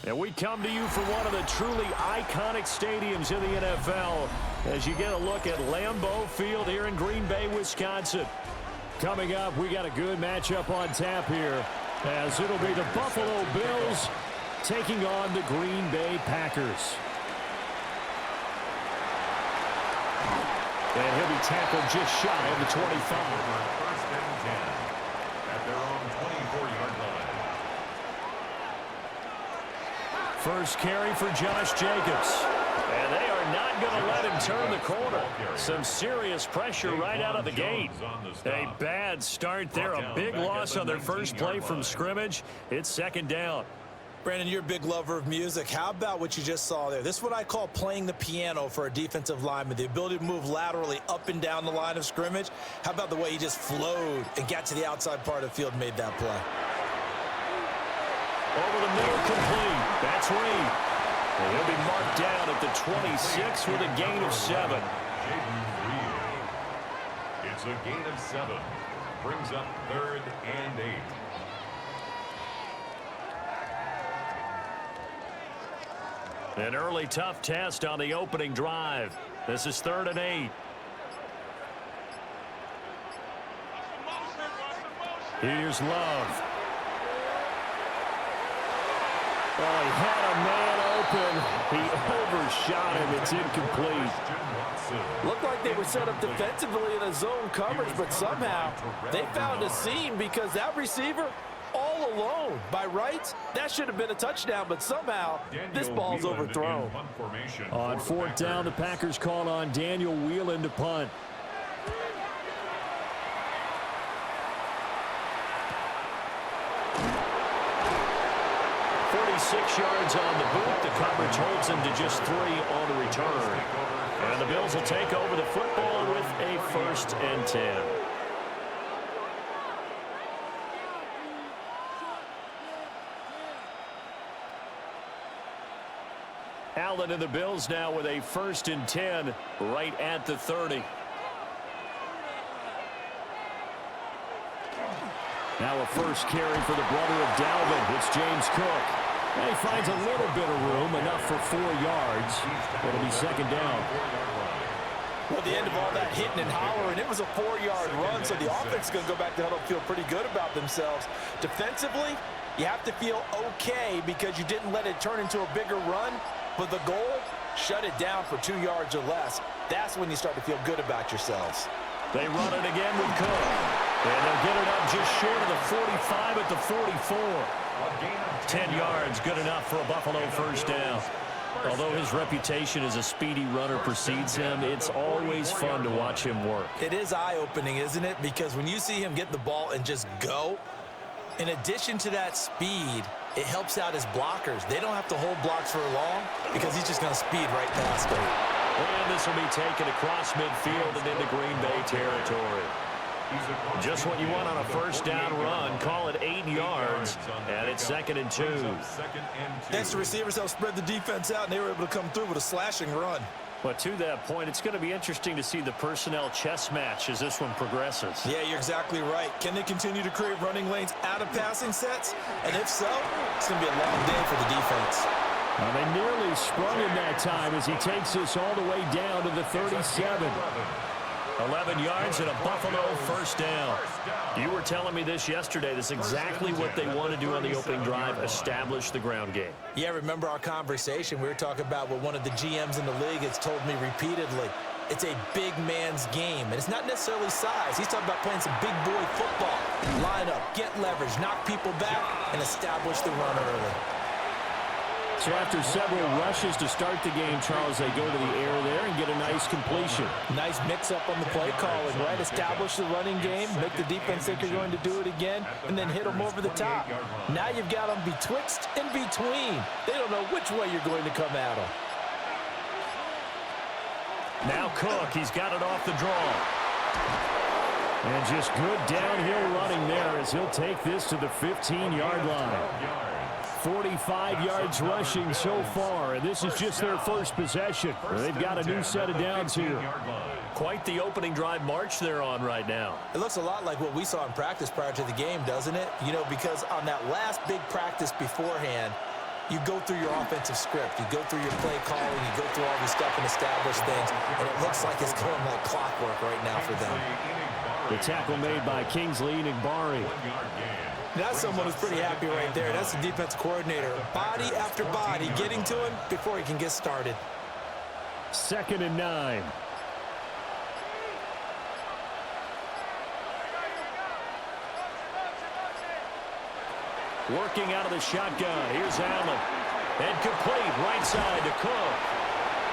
And we come to you from one of the truly iconic stadiums in the NFL as you get a look at Lambeau Field here in Green Bay, Wisconsin. Coming up, we got a good matchup on tap here as it'll be the Buffalo Bills taking on the Green Bay Packers. And he'll be tackled just shy of the 25. First and 10 at their own 24-yard line. First carry for Josh Jacobs. And they are not going to let him turn the corner. Some serious pressure right out of the gate. A bad start there. A big loss on their first play from scrimmage. It's second down. Brandon, you're a big lover of music. How about what you just saw there? This is what I call playing the piano for a defensive lineman. The ability to move laterally up and down the line of scrimmage. How about the way he just flowed and got to the outside part of the field and made that play? Over the middle, complete. That's Reed. And he'll be marked down at the 26 with a gain of 7. It's a gain of 7. Brings up 3rd and 8. An early tough test on the opening drive. This is 3rd and 8. Here's Love. Oh, he had a man open. He overshot him. It's incomplete. Looked like they were set up defensively in a zone coverage, but somehow they found a seam because that receiver all alone. By rights, that should have been a touchdown, but somehow this ball's overthrown. On 4th down, the Packers called on Daniel Whelan to punt. Six yards on the boot. The coverage holds him to just 3 on the return. And the Bills will take over the football with a 1st and 10. Allen and the Bills now with a 1st and 10 right at the 30. Now a first carry for the brother of Dalvin. It's James Cook. And he finds a little bit of room, enough for 4 yards. It'll be second down. Well, at the end of all that hitting and hollering, it was a 4-yard run, so the offense is going to go back to huddle and feel pretty good about themselves. Defensively, you have to feel okay because you didn't let it turn into a bigger run, but the goal, shut it down for 2 yards or less. That's when you start to feel good about yourselves. They run it again with Cook. And they'll get it up just short of the 45 at the 44. 10 yards, good enough for a Buffalo first down. Although his reputation as a speedy runner precedes him, it's always fun to watch him work. It is eye-opening, isn't it? Because when you see him get the ball and just go, in addition to that speed, it helps out his blockers. They don't have to hold blocks for long because he's just going to speed right past them. And this will be taken across midfield and into Green Bay territory. Just what you want on a first down run. Call it 8 yards, and it's 2nd and 2. Next, the receivers help spread the defense out, and they were able to come through with a slashing run. But to that point, it's going to be interesting to see the personnel chess match as this one progresses. Yeah, you're exactly right. Can they continue to create running lanes out of passing sets? And if so, it's going to be a long day for the defense. Well, they nearly sprung him that time as he takes this all the way down to the 37. 11 yards and a Buffalo first down. You were telling me this yesterday. That's exactly what they want to do on the opening drive, establish the ground game. Yeah, remember our conversation? We were talking about what one of the GMs in the league has told me repeatedly. It's a big man's game, and it's not necessarily size. He's talking about playing some big boy football. Line up, get leverage, knock people back, and establish the run early. So after several rushes to start the game, Charles, they go to the air there and get a nice completion. Nice mix-up on the play calling, right? Establish the running game, make the defense think you're going to do it again, and then hit them over the top. Now you've got them betwixt and between. They don't know which way you're going to come at them. Now Cook, he's got it off the draw. And just good downhill running there as he'll take this to the 15-yard line. 45 yards rushing so far, and this is just their first possession. They've got a new set of downs here. Quite the opening drive march they're on right now. It looks a lot like what we saw in practice prior to the game, doesn't it? You know, because on that last big practice beforehand, you go through your offensive script. You go through your play calling. You go through all this stuff and establish things. And it looks like it's going like clockwork right now for them. The tackle made by Kingsley Enagbari. That's someone who's pretty happy right there. That's the defensive coordinator. Body after body getting to him before he can get started. 2nd and 9. Working out of the shotgun. Here's Allen. And complete right side to Cook.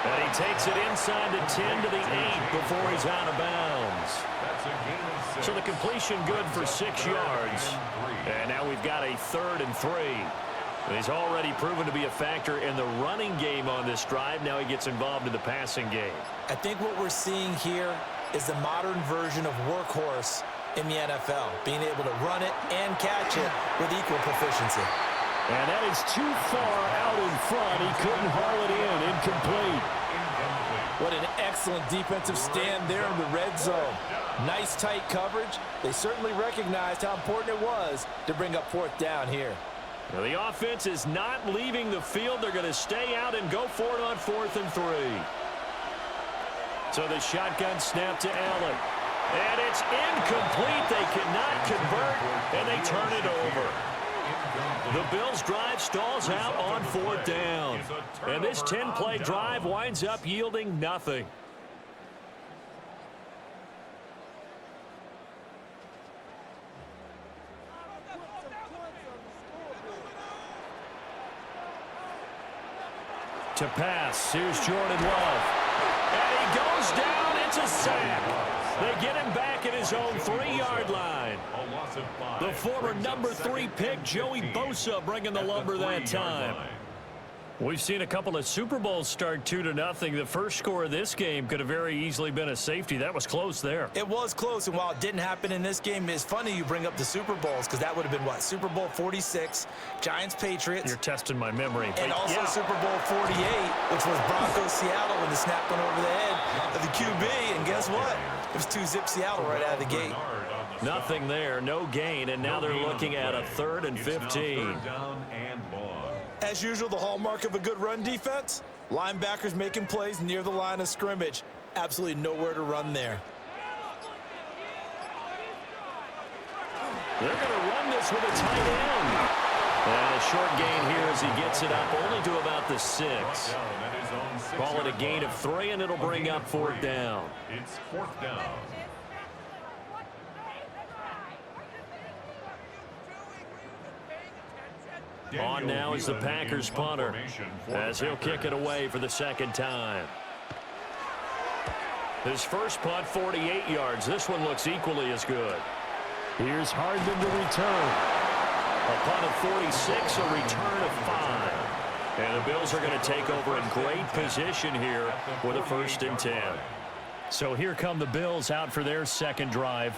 And he takes it inside the 10 to the 8 before he's out of bounds. So the completion good for 6 yards. And now we've got a 3rd and 3. And he's already proven to be a factor in the running game on this drive. Now he gets involved in the passing game. I think what we're seeing here is the modern version of workhorse in the NFL, being able to run it and catch it with equal proficiency. And that is too far out in front. He couldn't haul it in. Incomplete. What an excellent defensive stand there in the red zone. Nice tight coverage. They certainly recognized how important it was to bring up 4th down here. Now the offense is not leaving the field. They're going to stay out and go for it on 4th and 3. So the shotgun snap to Allen. And it's incomplete. They cannot convert, and they turn it over. The Bills' drive stalls out on 4th down. And this 10-play drive winds up yielding nothing. To pass, here's Jordan Love. And he goes down. It's a sack. They get him back at his own 3-yard line. The former number 3 pick, Joey Bosa, bringing the lumber that time. We've seen a couple of Super Bowls start 2-0. The first score of this game could have very easily been a safety. That was close there. It was close, and while it didn't happen in this game, it's funny you bring up the Super Bowls because that would have been, what, Super Bowl 46, Giants-Patriots. You're testing my memory. And also Super Bowl 48, which was Broncos-Seattle when the snap went over the head of the QB. And guess what? It was 2-zip Seattle right out of the gate. Nothing there, no gain, and now they're looking at a 3rd and 15. As usual, the hallmark of a good run defense, linebackers making plays near the line of scrimmage. Absolutely nowhere to run there. They're going to run this with a tight end. And a short gain here as he gets it up only to about the 6. Call it a gain of 3, and it'll bring up 4th down. It's 4th down. On now is the Packers punter as he'll kick it away for the 2nd time. His first punt, 48 yards. This one looks equally as good. Here's Hardman to return. A punt of 46, a return of 5. And the Bills are going to take over in great position here with a 1st and 10. So here come the Bills out for their 2nd drive.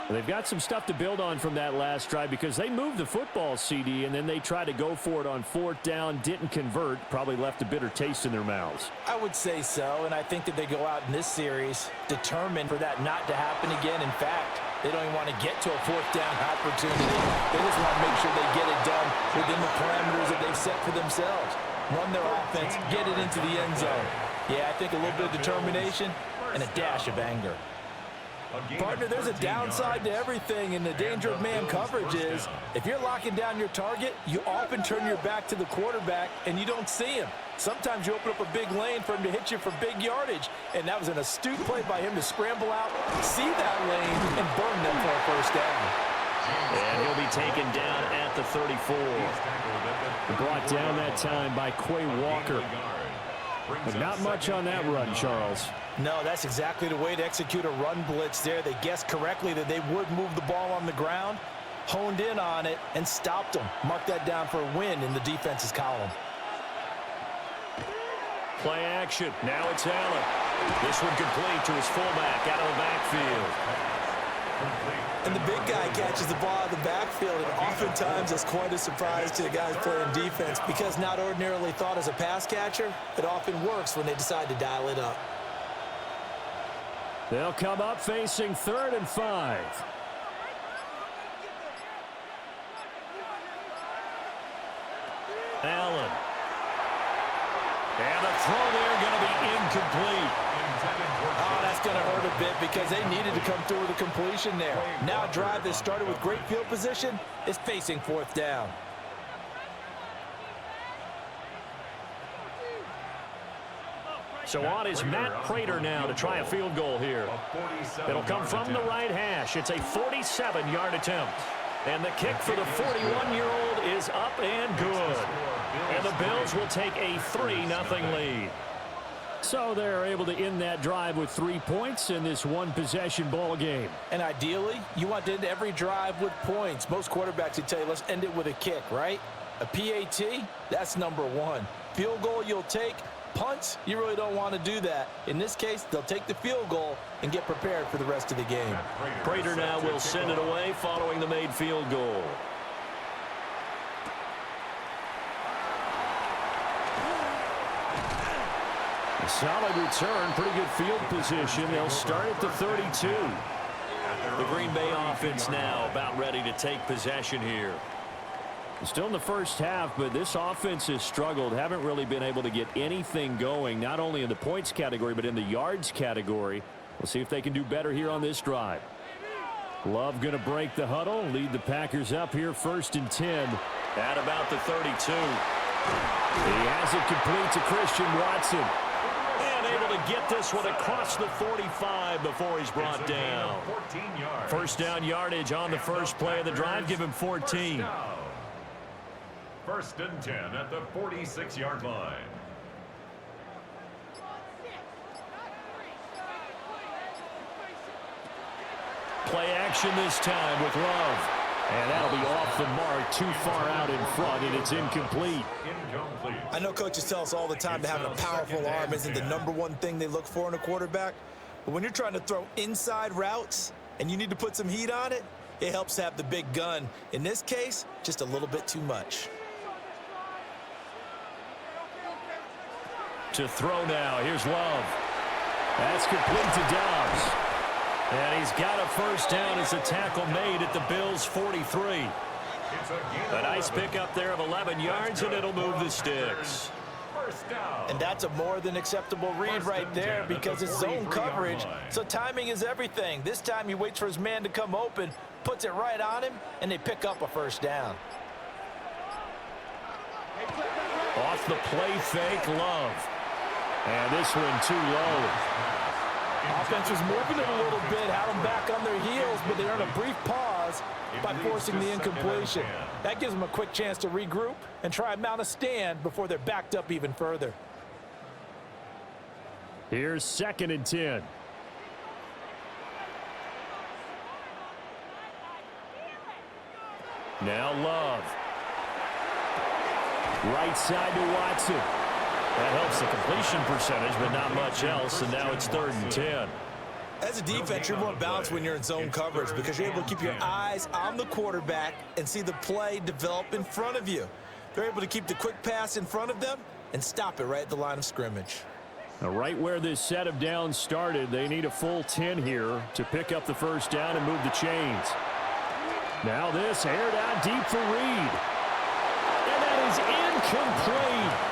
They've got some stuff to build on from that last drive because they moved the football, CD, and then they tried to go for it on 4th down, didn't convert, probably left a bitter taste in their mouths. I would say so, and I think that they go out in this series determined for that not to happen again. In fact, they don't even want to get to a 4th down opportunity. They just want to make sure they get it done within the parameters that they've set for themselves. Run their offense, get it into the end zone. Yeah, I think a little bit of determination and a dash of anger. Partner, there's a downside to everything, and the danger of man coverage is if you're locking down your target, you often turn your back to the quarterback and you don't see him. Sometimes you open up a big lane for him to hit you for big yardage, and that was an astute play by him to scramble out, see that lane, and burn them for a 1st down. And he'll be taken down at the 34. Brought down that time by Quay Walker. But not much on that run, Charles. No, that's exactly the way to execute a run blitz there. They guessed correctly that they would move the ball on the ground, honed in on it, and stopped them. Mark that down for a win in the defense's column. Play action. Now it's Allen. This one complete to his fullback out of the backfield. And the big guy catches the ball out of the backfield, and oftentimes it's quite a surprise to the guys playing defense because not ordinarily thought as a pass catcher, it often works when they decide to dial it up. They'll come up facing 3rd and 5. Allen. And the throw there going to be incomplete. Oh, that's going to hurt a bit because they needed to come through with a completion there. Now a drive that started with great field position is facing fourth down. So on is Matt Prater now to try a field goal here. It'll come from the right hash. It's a 47-yard attempt. And the kick for the 41-year-old is up and good. And the Bills will take a 3-0 lead. So they're able to end that drive with 3 points in this one-possession ball game. And ideally, you want to end every drive with points. Most quarterbacks would tell you, let's end it with a kick, right? A PAT, that's number one. Field goal you'll take. Punts, you really don't want to do that. In this case, they'll take the field goal and get prepared for the rest of the game. Prater now will send it away following the made field goal. A solid return, pretty good field position. They'll start at the 32. The Green Bay offense now about ready to take possession here. Still in the first half, but this offense has struggled. Haven't really been able to get anything going, not only in the points category, but in the yards category. We'll see if they can do better here on this drive. Love going to break the huddle, lead the Packers up here 1st and 10 at about the 32. He has it complete to Christian Watson. And able to get this one across the 45 before he's brought down. First down yardage on the first play of the drive. Give him 14. 1st and 10 at the 46-yard line. Play action this time with Love. And that'll be off the mark, too far out in front, and it's incomplete. I know coaches tell us all the time that having a powerful arm isn't the #1 thing they look for in a quarterback. But when you're trying to throw inside routes and you need to put some heat on it, it helps to have the big gun. In this case, just a little bit too much. To throw now. Here's Love. That's complete to Dobbs. And he's got a first down as a tackle made at the Bills' 43. A nice pickup there of 11 yards, and it'll move the sticks. And that's a more than acceptable read right there because it's zone coverage, so timing is everything. This time he waits for his man to come open, puts it right on him, and they pick up a first down. Off the play fake, Love. And this one too low. Offense was moving it a little bit, had them back on their heels, but they earned a brief pause by forcing the incompletion. That gives them a quick chance to regroup and try and mount a stand before they're backed up even further. Here's 2nd and 10. Now Love. Right side to Watson. That helps the completion percentage, but not much else, and now it's 3rd and 10. As a defense, you're more balanced when you're in zone coverage because you're able to keep your eyes on the quarterback and see the play develop in front of you. They're able to keep the quick pass in front of them and stop it right at the line of scrimmage. Now, right where this set of downs started, they need a full 10 here to pick up the first down and move the chains. Now this aired out deep for Reed. And that is incomplete.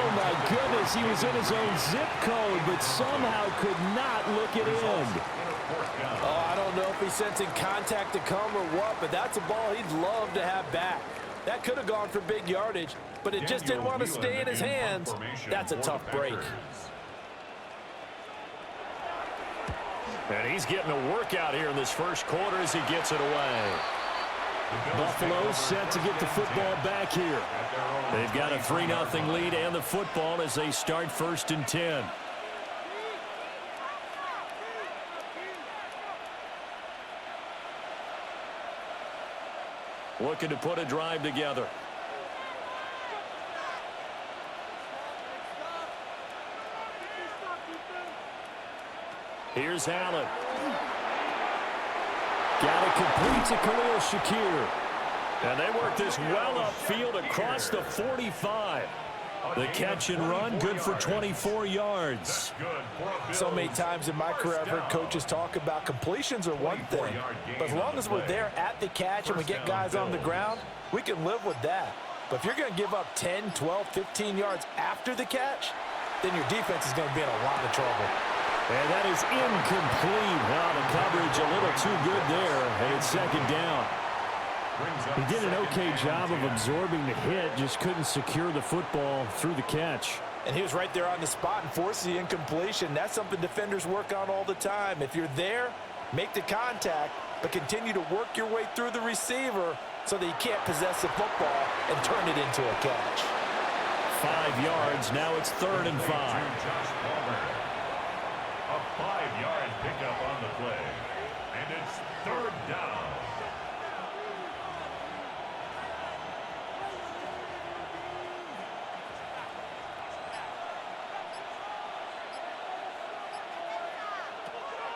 Oh, my goodness, he was in his own zip code, but somehow could not look it in. Oh, I don't know if he's sensing contact to come or what, but that's a ball he'd love to have back. That could have gone for big yardage, but it just didn't want to stay in his hands. That's a tough break. And he's getting a workout here in this first quarter as he gets it away. Buffalo set to get the football back here. They've got a 3-0 lead and the football as they start 1st and 10. Looking to put a drive together. Here's Allen. Got it complete to Khalil Shakir. And they work this well upfield across the 45. The catch and run, good for 24 yards. So many times in my career I've heard coaches talk about completions are one thing, but as long as we're there at the catch and we get guys on the ground, we can live with that. But if you're going to give up 10, 12, 15 yards after the catch, then your defense is going to be in a lot of trouble. And that is incomplete. Well, the coverage a little too good there, and it's second down. He did an okay job of absorbing the hit, just couldn't secure the football through the catch. And he was right there on the spot and forced the incompletion. That's something defenders work on all the time. If you're there, make the contact, but continue to work your way through the receiver so that you can't possess the football and turn it into a catch. 5 yards. Now it's 3rd and 5. A 5-yard pickup on the play. And it's 3rd down.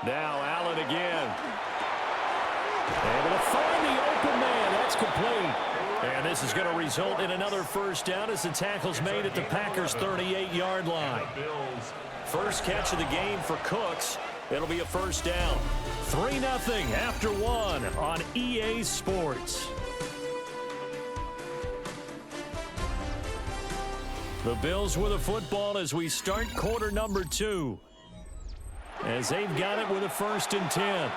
Now Allen again. Able to find the open man. That's complete. And this is going to result in another first down as the tackle's made at the Packers' 38-yard line. First catch of the game for Cooks. It'll be a first down. 3-0 after 1 on EA Sports. The Bills with a football as we start quarter number 2. As they've got it with a 1st and 10.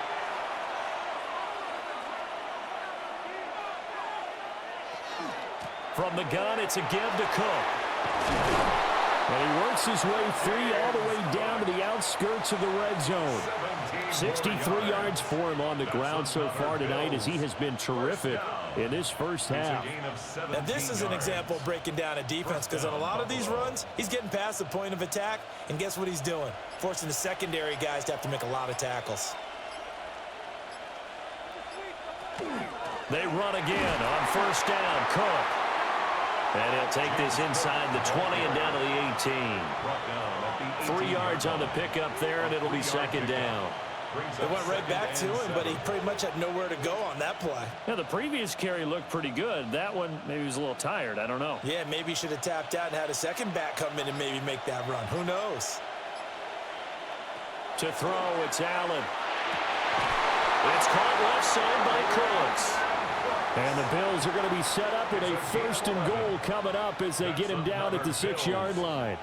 From the gun, it's a give to Cook. And he works his way free all the way down to the outskirts of the red zone. 63 yards for him on the ground so far tonight as he has been terrific in this first half. Now this is an example of breaking down a defense because on a lot of these runs, he's getting past the point of attack, and guess what he's doing? Forcing the secondary guys to have to make a lot of tackles. They run again on first down. Cook. And he'll take this inside the 20 and down to the 18. 3 yards on the pickup there, and it'll be second down. They went right back to him, but he pretty much had nowhere to go on that play. Yeah, the previous carry looked pretty good. That one, maybe he was a little tired. I don't know. Yeah, maybe he should have tapped out and had a second back come in and maybe make that run. Who knows? To throw, it's Allen. It's caught left side by Cooks. And the Bills are going to be set up with a 1st and goal coming up as they get him down at the 6-yard line.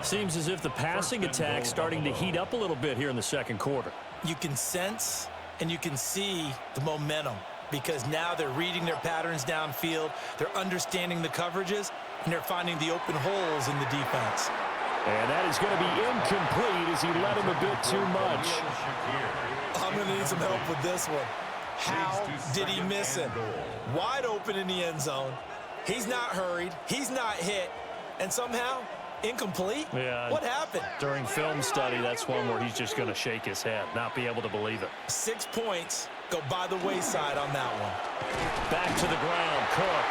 Seems as if the passing attack's starting to heat up a little bit here in the second quarter. You can sense and you can see the momentum because now they're reading their patterns downfield, they're understanding the coverages, and they're finding the open holes in the defense. And that is going to be incomplete as he let him a bit too much. I'm going to need some help with this one. How did he miss him? Wide open in the end zone. He's not hurried. He's not hit. And somehow, incomplete? Yeah. What happened? During film study, that's one where he's just going to shake his head, not be able to believe it. 6 points go by the wayside on that one. Back to the ground, Cook.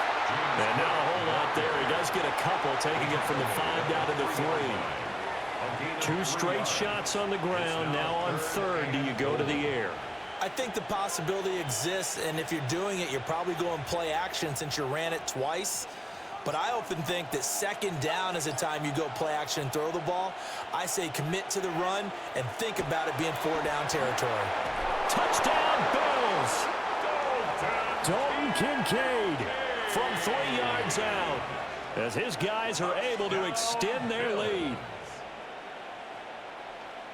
And now a whole lot there. He does get a couple, taking it from the 5 down to the 3. 2 straight shots on the ground. Now on 3rd, do you go to the air? I think the possibility exists, and if you're doing it, you're probably going play action since you ran it twice. But I often think that 2nd down is a time you go play action and throw the ball. I say commit to the run and think about it being 4-down territory. Touchdown, Bills! Dalton Kincaid from 3 yards out as his guys are able to extend their lead.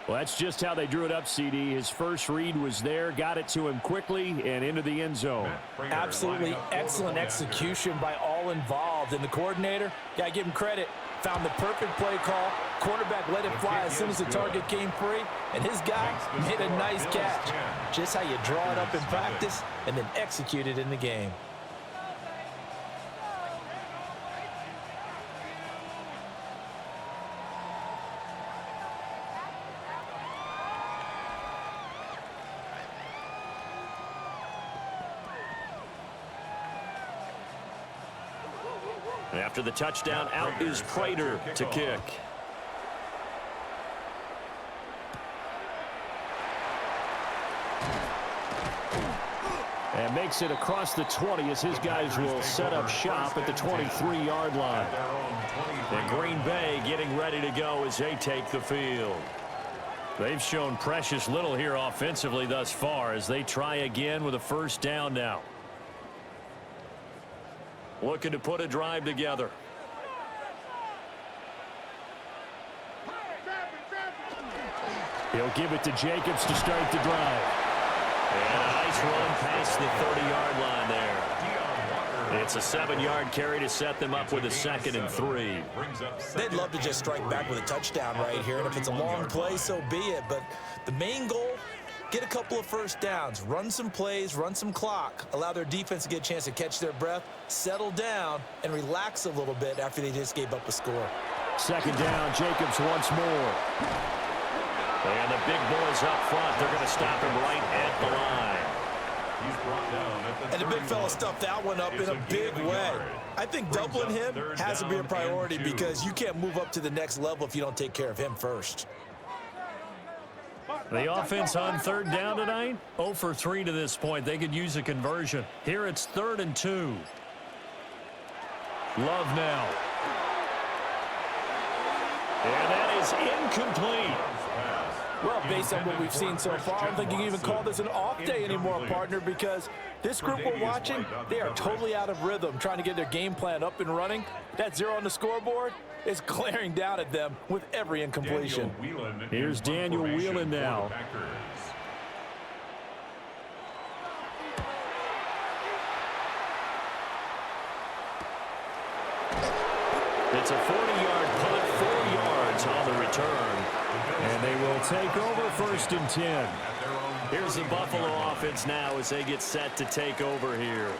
Well, that's just how they drew it up, CD. His first read was there, got it to him quickly, and into the end zone. Absolutely excellent execution by all involved. And the coordinator, got to give him credit, found the perfect play call. Quarterback let it fly as soon as the target came free, and his guy made a nice catch. Just how you draw it up in practice and then execute it in the game. After the touchdown, out is Prater to kick. And makes it across the 20 as his guys will set up shop at the 23-yard line. And Green Bay getting ready to go as they take the field. They've shown precious little here offensively thus far as they try again with a first down now. looking to put a drive together. He'll give it to Jacobs to start the drive. And a nice run past the 30-yard line there. It's a 7-yard carry to set them up with a 2nd and 3. They'd love to just strike back with a touchdown right here, and if it's a long play, so be it. But the main goal, get a couple of first downs, run some plays, run some clock, allow their defense to get a chance to catch their breath, settle down, and relax a little bit after they just gave up a score. 2nd down, Jacobs once more. And the big boys up front, they're going to stop him right at the line. And the big fella stuffed that one up in a big way. I think doubling him has to be a priority because you can't move up to the next level if you don't take care of him first. The offense on 3rd down tonight, 0 for 3 to this point. They could use a conversion. Here it's 3rd and 2. Love now. And that is incomplete. Well, based on what we've seen so far, I don't think you can even call this an off day anymore, partner, because this group we're watching, they are totally out of rhythm, trying to get their game plan up and running. That 0 on the scoreboard is glaring down at them with every incompletion. Here's Daniel Whelan now. It's a 40-yard punt, 4 yards on the return. And they will take over 1st and 10. Here's the Buffalo offense now as they get set to take over here.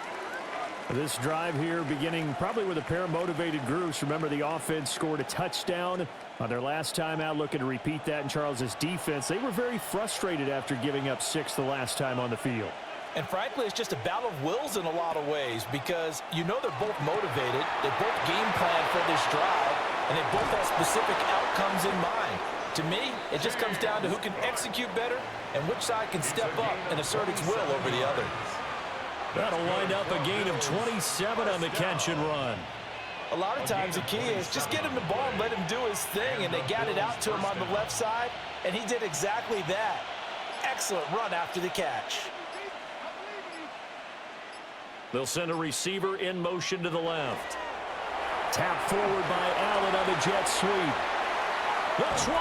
This drive here beginning probably with a pair of motivated groups. Remember, the offense scored a touchdown on their last time out, looking to repeat that in Charles's defense. They were very frustrated after giving up 6 the last time on the field. And frankly, it's just a battle of wills in a lot of ways because you know they're both motivated, they both game plan for this drive, and they both have specific outcomes in mind. To me, it just comes down to who can execute better and which side can step up and assert its will over the other. That'll wind up a gain of 27 on the catch and run. A lot of times the key is just get him the ball and let him do his thing, and they got it out to him on the left side, and he did exactly that. Excellent run after the catch. They'll send a receiver in motion to the left. Tap forward by Allen on the jet sweep. The 20.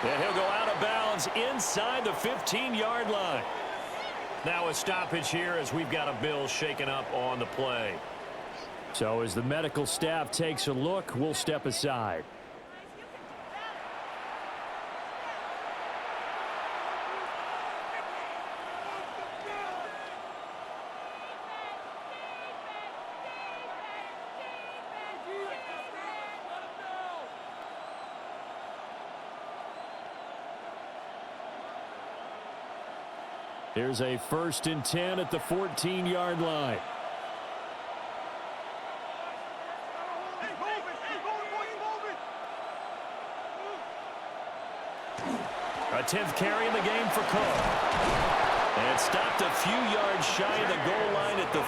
And he'll go out of bounds inside the 15-yard line. Now a stoppage here as we've got a Bill shaken up on the play. So as the medical staff takes a look, we'll step aside. Here's a 1st and 10 at the 14-yard line. A 10th carry in the game for Cook. And stopped a few yards shy of the goal line at the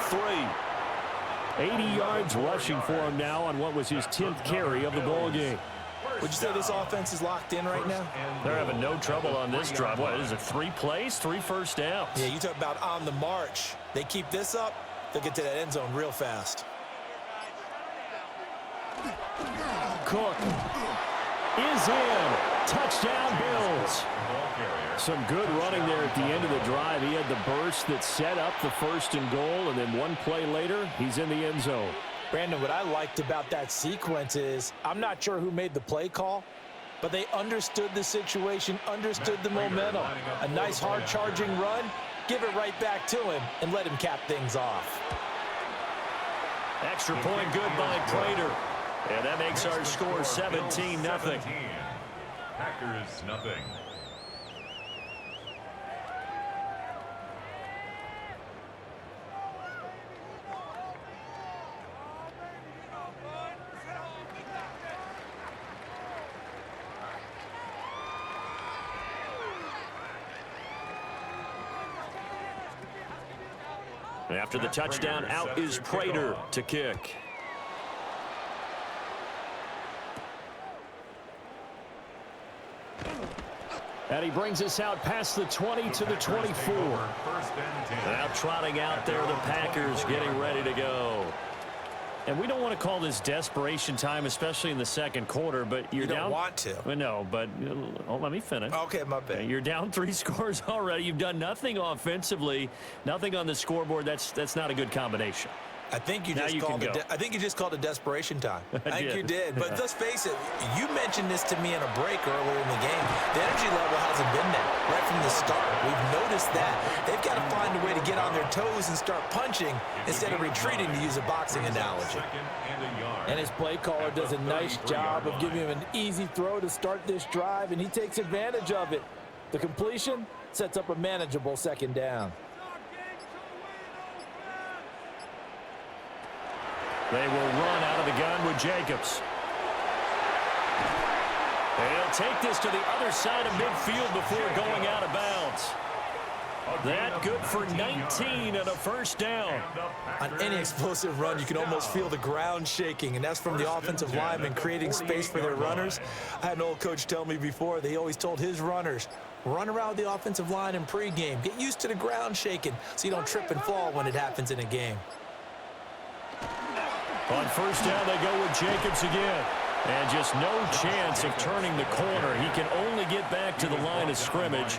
3. 80 yards rushing for him now on what was his 10th carry of the ball game. Would you say this offense is locked in right now? They're having no trouble on this drive. What is it, 3 plays, 3 first downs? Yeah, you talk about on the march. They keep this up, they'll get to that end zone real fast. Cook is in. Touchdown, Bills. Some good running there at the end of the drive. He had the burst that set up the 1st and goal, and then one play later, he's in the end zone. Brandon, what I liked about that sequence is I'm not sure who made the play call, but they understood the situation, understood the momentum. A nice hard-charging run, give it right back to him, and let him cap things off. Extra point good by Prater. And that makes our score 17-0. Packers nothing. After the touchdown, out is Prater to kick. And he brings us out past the 20 to the 24. Now trotting out there, the Packers getting ready to go. And we don't want to call this desperation time, especially in the second quarter, but you're down. You don't want to. Well, no, but let me finish. Okay, my bad. You're down 3 scores already. You've done nothing offensively, nothing on the scoreboard. That's not a good combination. I think you just called it desperation time. I think you did. But let's face it, you mentioned this to me in a break earlier in the game. The energy level hasn't been there right from the start. We've noticed that. They've got to find a way to get on their toes and start punching instead of retreating, to use a boxing analogy. And his play caller does a nice job of giving him an easy throw to start this drive, and he takes advantage of it. The completion sets up a manageable second down. They will run out of the gun with Jacobs. They'll take this to the other side of midfield before going out of bounds. That good for 19 and a first down. On any explosive run, you can almost feel the ground shaking, and that's from the offensive linemen creating space for their runners. I had an old coach tell me before, they always told his runners, run around the offensive line in pregame. Get used to the ground shaking so you don't trip and fall when it happens in a game. On first down, they go with Jacobs again. And just no chance of turning the corner. He can only get back to the line of scrimmage.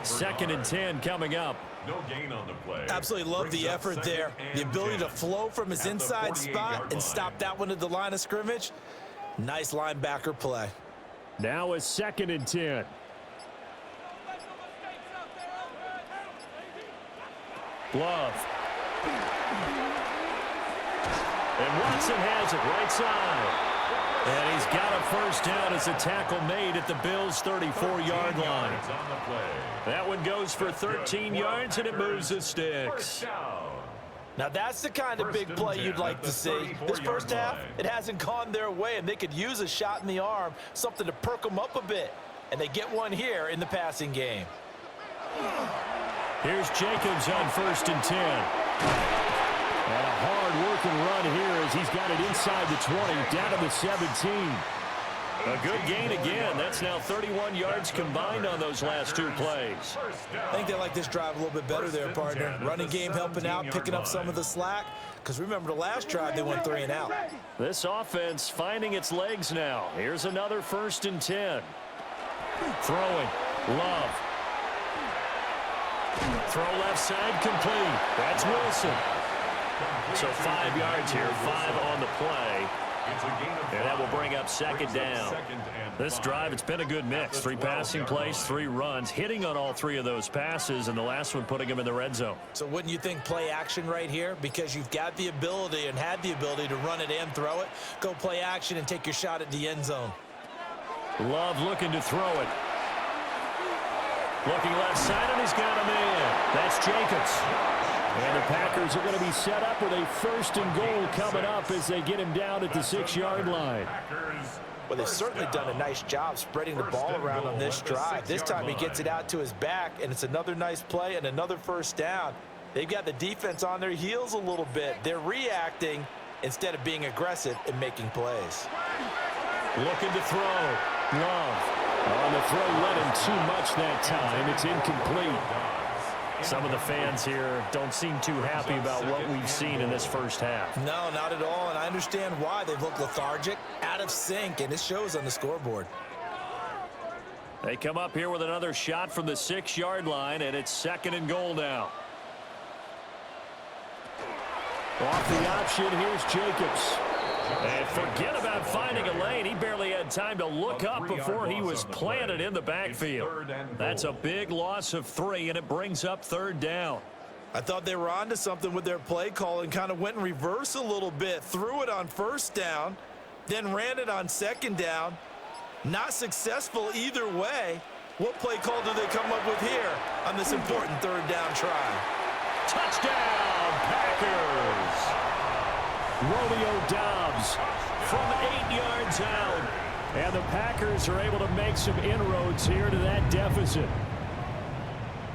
2nd and 10 coming up. No gain on the play. Absolutely love the effort there. The ability to flow from his inside spot and stop that one at the line of scrimmage. Nice linebacker play. Now a 2nd and 10. Love. And Watson has it right side. And he's got a first down as a tackle made at the Bills' 34-yard line. That one goes for 13 yards, and it moves the sticks. Now that's the kind of big play you'd like to see. This first half, it hasn't gone their way, and they could use a shot in the arm, something to perk them up a bit. And they get one here in the passing game. Here's Jacobs on 1st and 10. And a hard-working run here as he's got it inside the 20, down to the 17. A good gain again. That's now 31 yards combined on those last 2 plays. I think they like this drive a little bit better there, partner. Running game helping out, picking up some of the slack. Because remember, the last drive, they went 3 and out. This offense finding its legs now. Here's another 1st and 10. Throwing. Love. Throw left side complete. That's Wilson. So 5 yards here, 5 on the play. And that will bring up 2nd down. This drive, it's been a good mix. 3 passing plays, 3 runs, hitting on all 3 of those passes, and the last one putting him in the red zone. So wouldn't you think play action right here? Because you've got the ability and had the ability to run it and throw it. Go play action and take your shot at the end zone. Love looking to throw it. Looking left side, and he's got him in. That's Jacobs. And the Packers are going to be set up with a 1st and goal coming up as they get him down at the 6-yard line. Well, they've certainly done a nice job spreading the ball around on this drive. This time he gets it out to his back, and it's another nice play and another first down. They've got the defense on their heels a little bit. They're reacting instead of being aggressive and making plays. Looking to throw. Love. On the throw, let him too much that time. It's incomplete. Some of the fans here don't seem too happy about what we've seen in this first half. No, not at all, and I understand why. They've looked lethargic, out of sync, and it shows on the scoreboard. They come up here with another shot from the 6-yard line, and it's 2nd and goal now. Off the option, here's Jacobs. And forget about finding a lane. He barely had time to look up before he was planted in the backfield. That's a big loss of 3, and it brings up 3rd down. I thought they were onto something with their play call and kind of went in reverse a little bit. Threw it on 1st down, then ran it on 2nd down. Not successful either way. What play call do they come up with here on this important 3rd down try? Touchdown, Packers! Romeo Doubs from 8 yards out. And the Packers are able to make some inroads here to that deficit.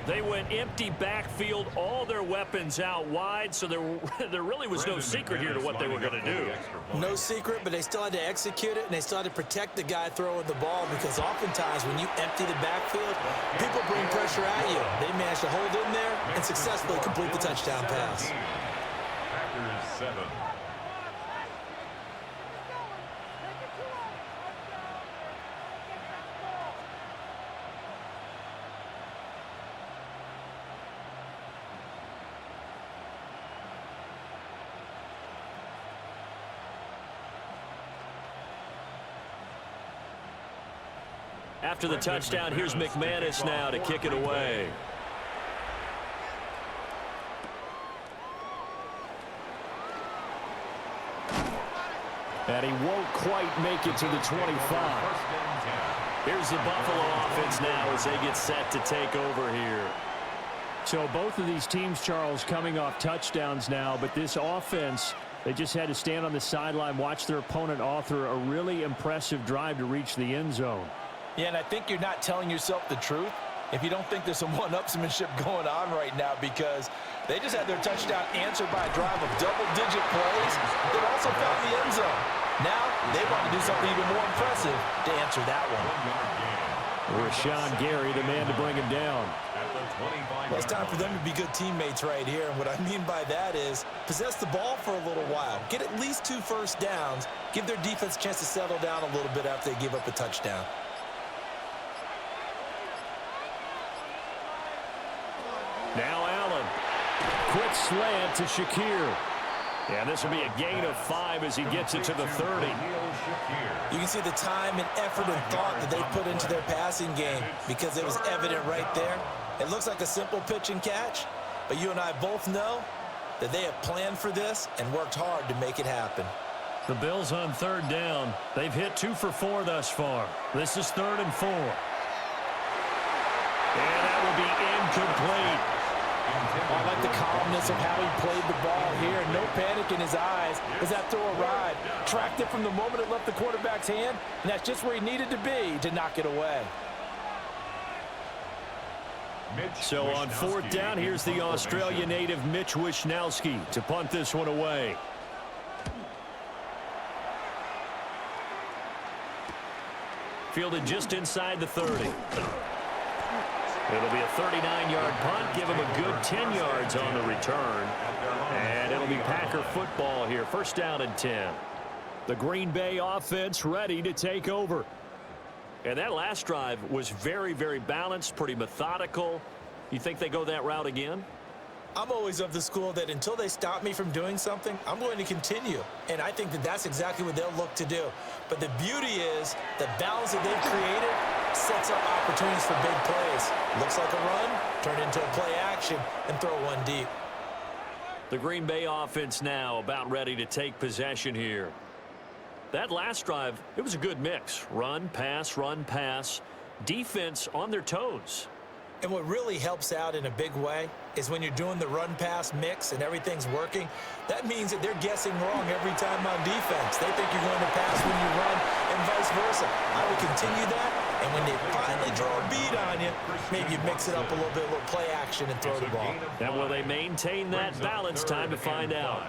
They went empty backfield, all their weapons out wide, so there really was no secret here to what they were going to do. No secret, but they still had to execute it, and they still had to protect the guy throwing the ball, because oftentimes when you empty the backfield, people bring pressure at you. They managed to hold in there and successfully complete the touchdown pass. Packers 7. After the touchdown, here's McManus now to kick it away. And he won't quite make it to the 25. Here's the Buffalo offense now as they get set to take over here. So both of these teams, Charles, coming off touchdowns now, but this offense, they just had to stand on the sideline, watch their opponent author a really impressive drive to reach the end zone. Yeah, and I think you're not telling yourself the truth if you don't think there's some one-upsmanship going on right now, because they just had their touchdown answered by a drive of double-digit plays that also found the end zone. Now they want to do something even more impressive to answer that one. Rashawn Gary, the man to bring him down. Well, it's time for them to be good teammates right here, and what I mean by that is possess the ball for a little while, get at least 2 first downs, give their defense a chance to settle down a little bit after they give up a touchdown. Now Allen. Quick slant to Shakir. And this will be a gain of 5 as he gets it to the 30. You can see the time and effort and thought that they put into their passing game, because it was evident right there. It looks like a simple pitch and catch, but you and I both know that they have planned for this and worked hard to make it happen. The Bills on 3rd down. They've hit 2 for 4 thus far. This is 3rd and 4. And that will be incomplete. I like the calmness of how he played the ball here. No panic in his eyes as that throw arrived. Tracked it from the moment it left the quarterback's hand, and that's just where he needed to be to knock it away. So on 4th down, here's the Australia native Mitch Wishnowsky to punt this one away. Fielded just inside the 30. It'll be a 39-yard punt, give him a good 10 yards on the return. And it'll be Packer football here, 1st down and 10. The Green Bay offense ready to take over. And that last drive was very, very balanced, pretty methodical. You think they go that route again? I'm always of the school that until they stop me from doing something, I'm going to continue. And I think that that's exactly what they'll look to do. But the beauty is the balance that they've created sets up opportunities for big plays. Looks like a run, turn into a play action, and throw one deep. The Green Bay offense now about ready to take possession here. That last drive, it was a good mix. Run, pass, defense on their toes. And what really helps out in a big way is when you're doing the run-pass mix and everything's working, that means that they're guessing wrong every time on defense. They think you're going to pass when you run and vice versa. I would continue that, and when they finally draw a bead on you, maybe you mix it up a little bit, a little play action and throw the ball. And will they maintain that balance? Time to find out.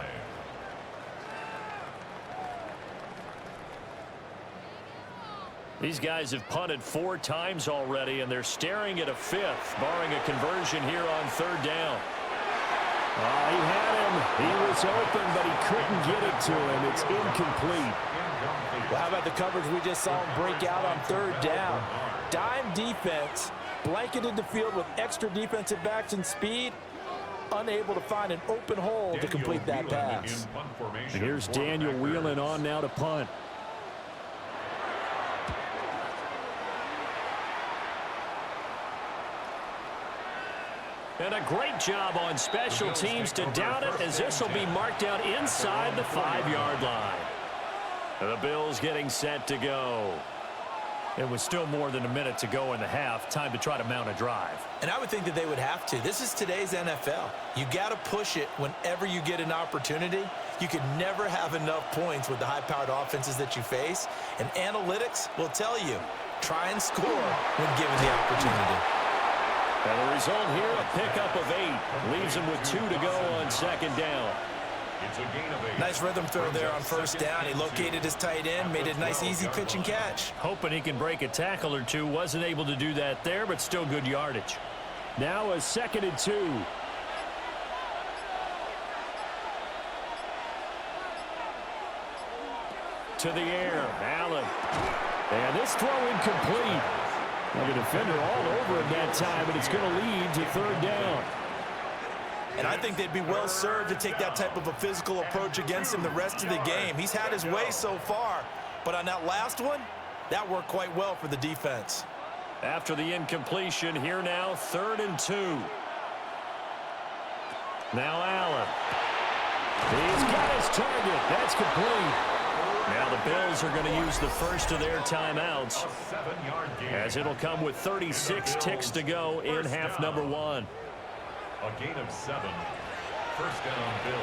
These guys have punted 4 times already, and they're staring at a 5th, barring a conversion here on 3rd down. He had him. He was open, but he couldn't get it to him. It's incomplete. Well, how about the coverage we just saw him break out on 3rd down? Dime defense, blanketed the field with extra defensive backs and speed, unable to find an open hole to complete that pass. And here's Daniel Whelan on now to punt. And a great job on special teams to down it, as this will be marked out inside the 5-yard line. And the Bills getting set to go. It was still more than a minute to go in the half. Time to try to mount a drive. And I would think that they would have to. This is today's NFL. You got to push it whenever you get an opportunity. You can never have enough points with the high-powered offenses that you face. And analytics will tell you, try and score when given the opportunity. And the result here, a pickup of 8. Leaves him with 2 to go on second down. It's a gain of 8. Nice rhythm throw there on first down. He located his tight end, made it a nice, easy pitch and catch. Hoping he can break a tackle or two. Wasn't able to do that there, but still good yardage. Now a 2nd and 2. To the air, Allen. And this throw incomplete. Like a defender all over him that time, but it's going to lead to 3rd down. And I think they'd be well served to take that type of a physical approach against him the rest of the game. He's had his way so far, but on that last one, that worked quite well for the defense. After the incompletion, here now, 3rd and 2. Now Allen. He's got his target. That's complete. Now the Bills are going to use the first of their timeouts, as it'll come with 36 ticks to go in half number 1. A gain of 7. First down, Bills.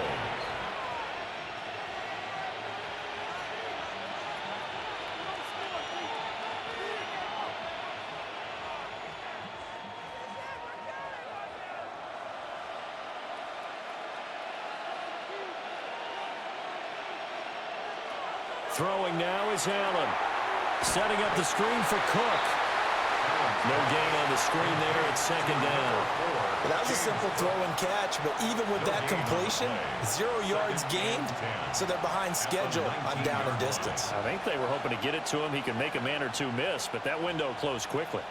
Throwing now is Allen. Setting up the screen for Cook. No gain on the screen there at 2nd down. Well, that was a simple throw and catch, but even with that completion, 0 yards gained, so they're behind schedule on down and distance. I think they were hoping to get it to him. He could make a man or two miss, but that window closed quickly.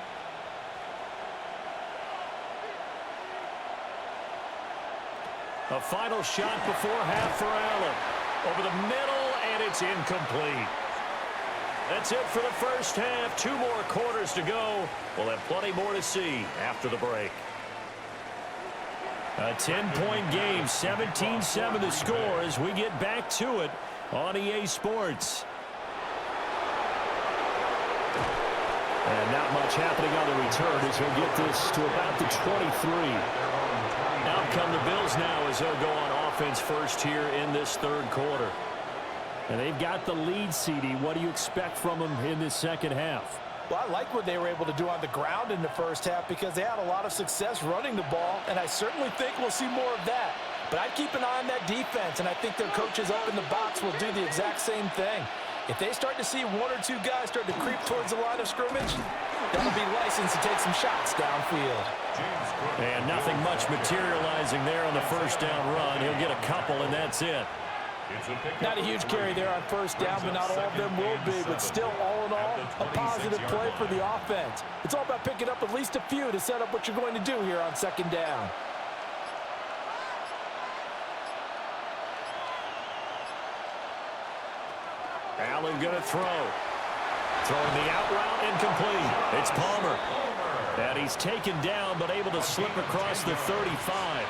A final shot before half for Allen. Over the middle, and it's incomplete. That's it for the first half. 2 more quarters to go. We'll have plenty more to see after the break. A 10-point game, 17-7 the score as we get back to it on EA Sports. And not much happening on the return as he'll get this to about the 23. Out come the Bills now as they'll go on offense first here in this 3rd quarter. And they've got the lead, CD. What do you expect from them in this second half? Well, I like what they were able to do on the ground in the first half because they had a lot of success running the ball, and I certainly think we'll see more of that. But I'd keep an eye on that defense, and I think their coaches up in the box will do the exact same thing. If they start to see 1 or 2 guys start to creep towards the line of scrimmage, that'll be licensed to take some shots downfield. And nothing much materializing there on the first down run. He'll get a couple, and that's it. Not a huge carry there on first down, but not all of them will be. But still, all in all, a positive play for the offense. It's all about picking up at least a few to set up what you're going to do here on 2nd down. Allen going to throw. Throwing the out route, incomplete. It's Palmer. And he's taken down, but able to slip across the 35.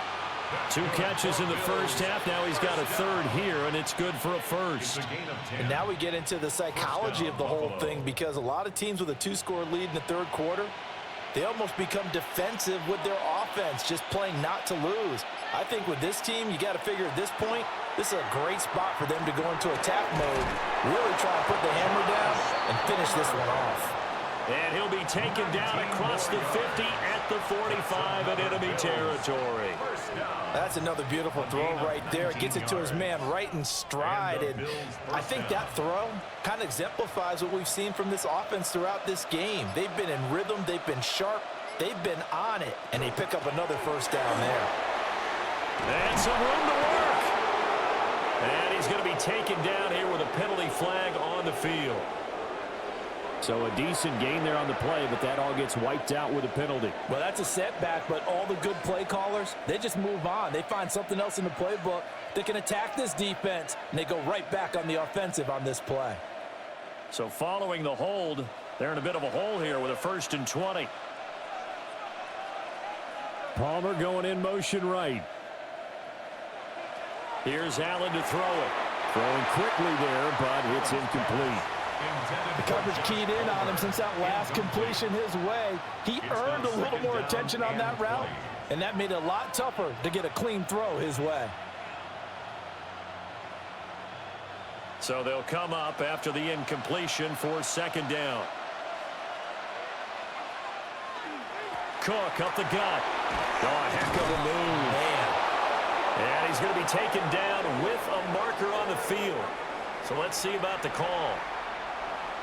2 catches in the first half. Now he's got a 3rd here, and it's good for a first. And now we get into the psychology of the whole thing because a lot of teams with a 2-score lead in the 3rd quarter, they almost become defensive with their offense, just playing not to lose. I think with this team, you got to figure at this point, this is a great spot for them to go into attack mode, really try to put the hammer down and finish this one off. And he'll be taken down across the 50 at the 45 in enemy territory. That's another beautiful throw right there. It gets it to his man right in stride. And I think that throw kind of exemplifies what we've seen from this offense throughout this game. They've been in rhythm. They've been sharp. They've been on it. And they pick up another first down there. And some room to work. And he's going to be taken down here with a penalty flag on the field. So a decent gain there on the play, but that all gets wiped out with a penalty. Well, that's a setback, but all the good play callers, they just move on. They find something else in the playbook that can attack this defense, and they go right back on the offensive on this play. So following the hold, they're in a bit of a hole here with a 1st and 20. Palmer going in motion right. Here's Allen to throw it. Throwing quickly there, but it's incomplete. The coverage keyed in on him since that last completion his way. He earned a little more attention on that route, and that made it a lot tougher to get a clean throw his way. So they'll come up after the incompletion for 2nd down. Cook up the gut. Oh, a heck of a move. Man. And he's going to be taken down with a marker on the field. So let's see about the call.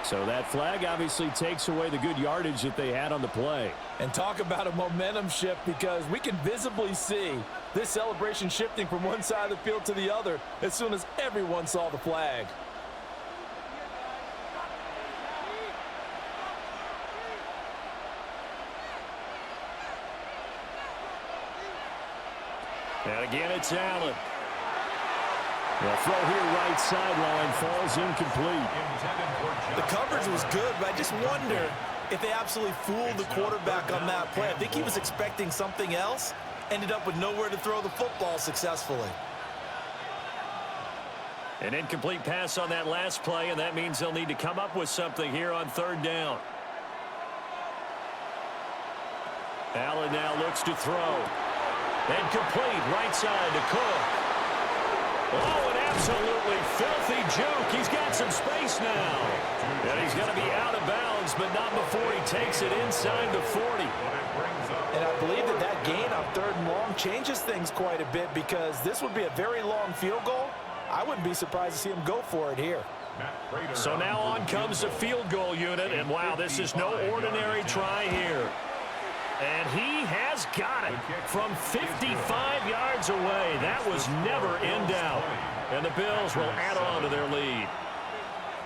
So that flag obviously takes away the good yardage that they had on the play. And talk about a momentum shift, because we can visibly see this celebration shifting from one side of the field to the other as soon as everyone saw the flag. And again, it's Allen. The throw here right sideline falls incomplete. The coverage was good, but I just wonder if they absolutely fooled the quarterback on that play. I think he was expecting something else, ended up with nowhere to throw the football successfully. An incomplete pass on that last play, and that means they'll need to come up with something here on third down. Allen now looks to throw. And complete right side to Cook. Oh, an absolutely filthy juke. He's got some space now. And he's going to be out of bounds, but not before he takes it inside the 40. And I believe that gain on third and long changes things quite a bit, because this would be a very long field goal. I wouldn't be surprised to see him go for it here. So now on comes the field goal unit, and wow, this is no ordinary try here. And he has got it from 55 yards away. That was never in doubt. And the Bills will add on to their lead.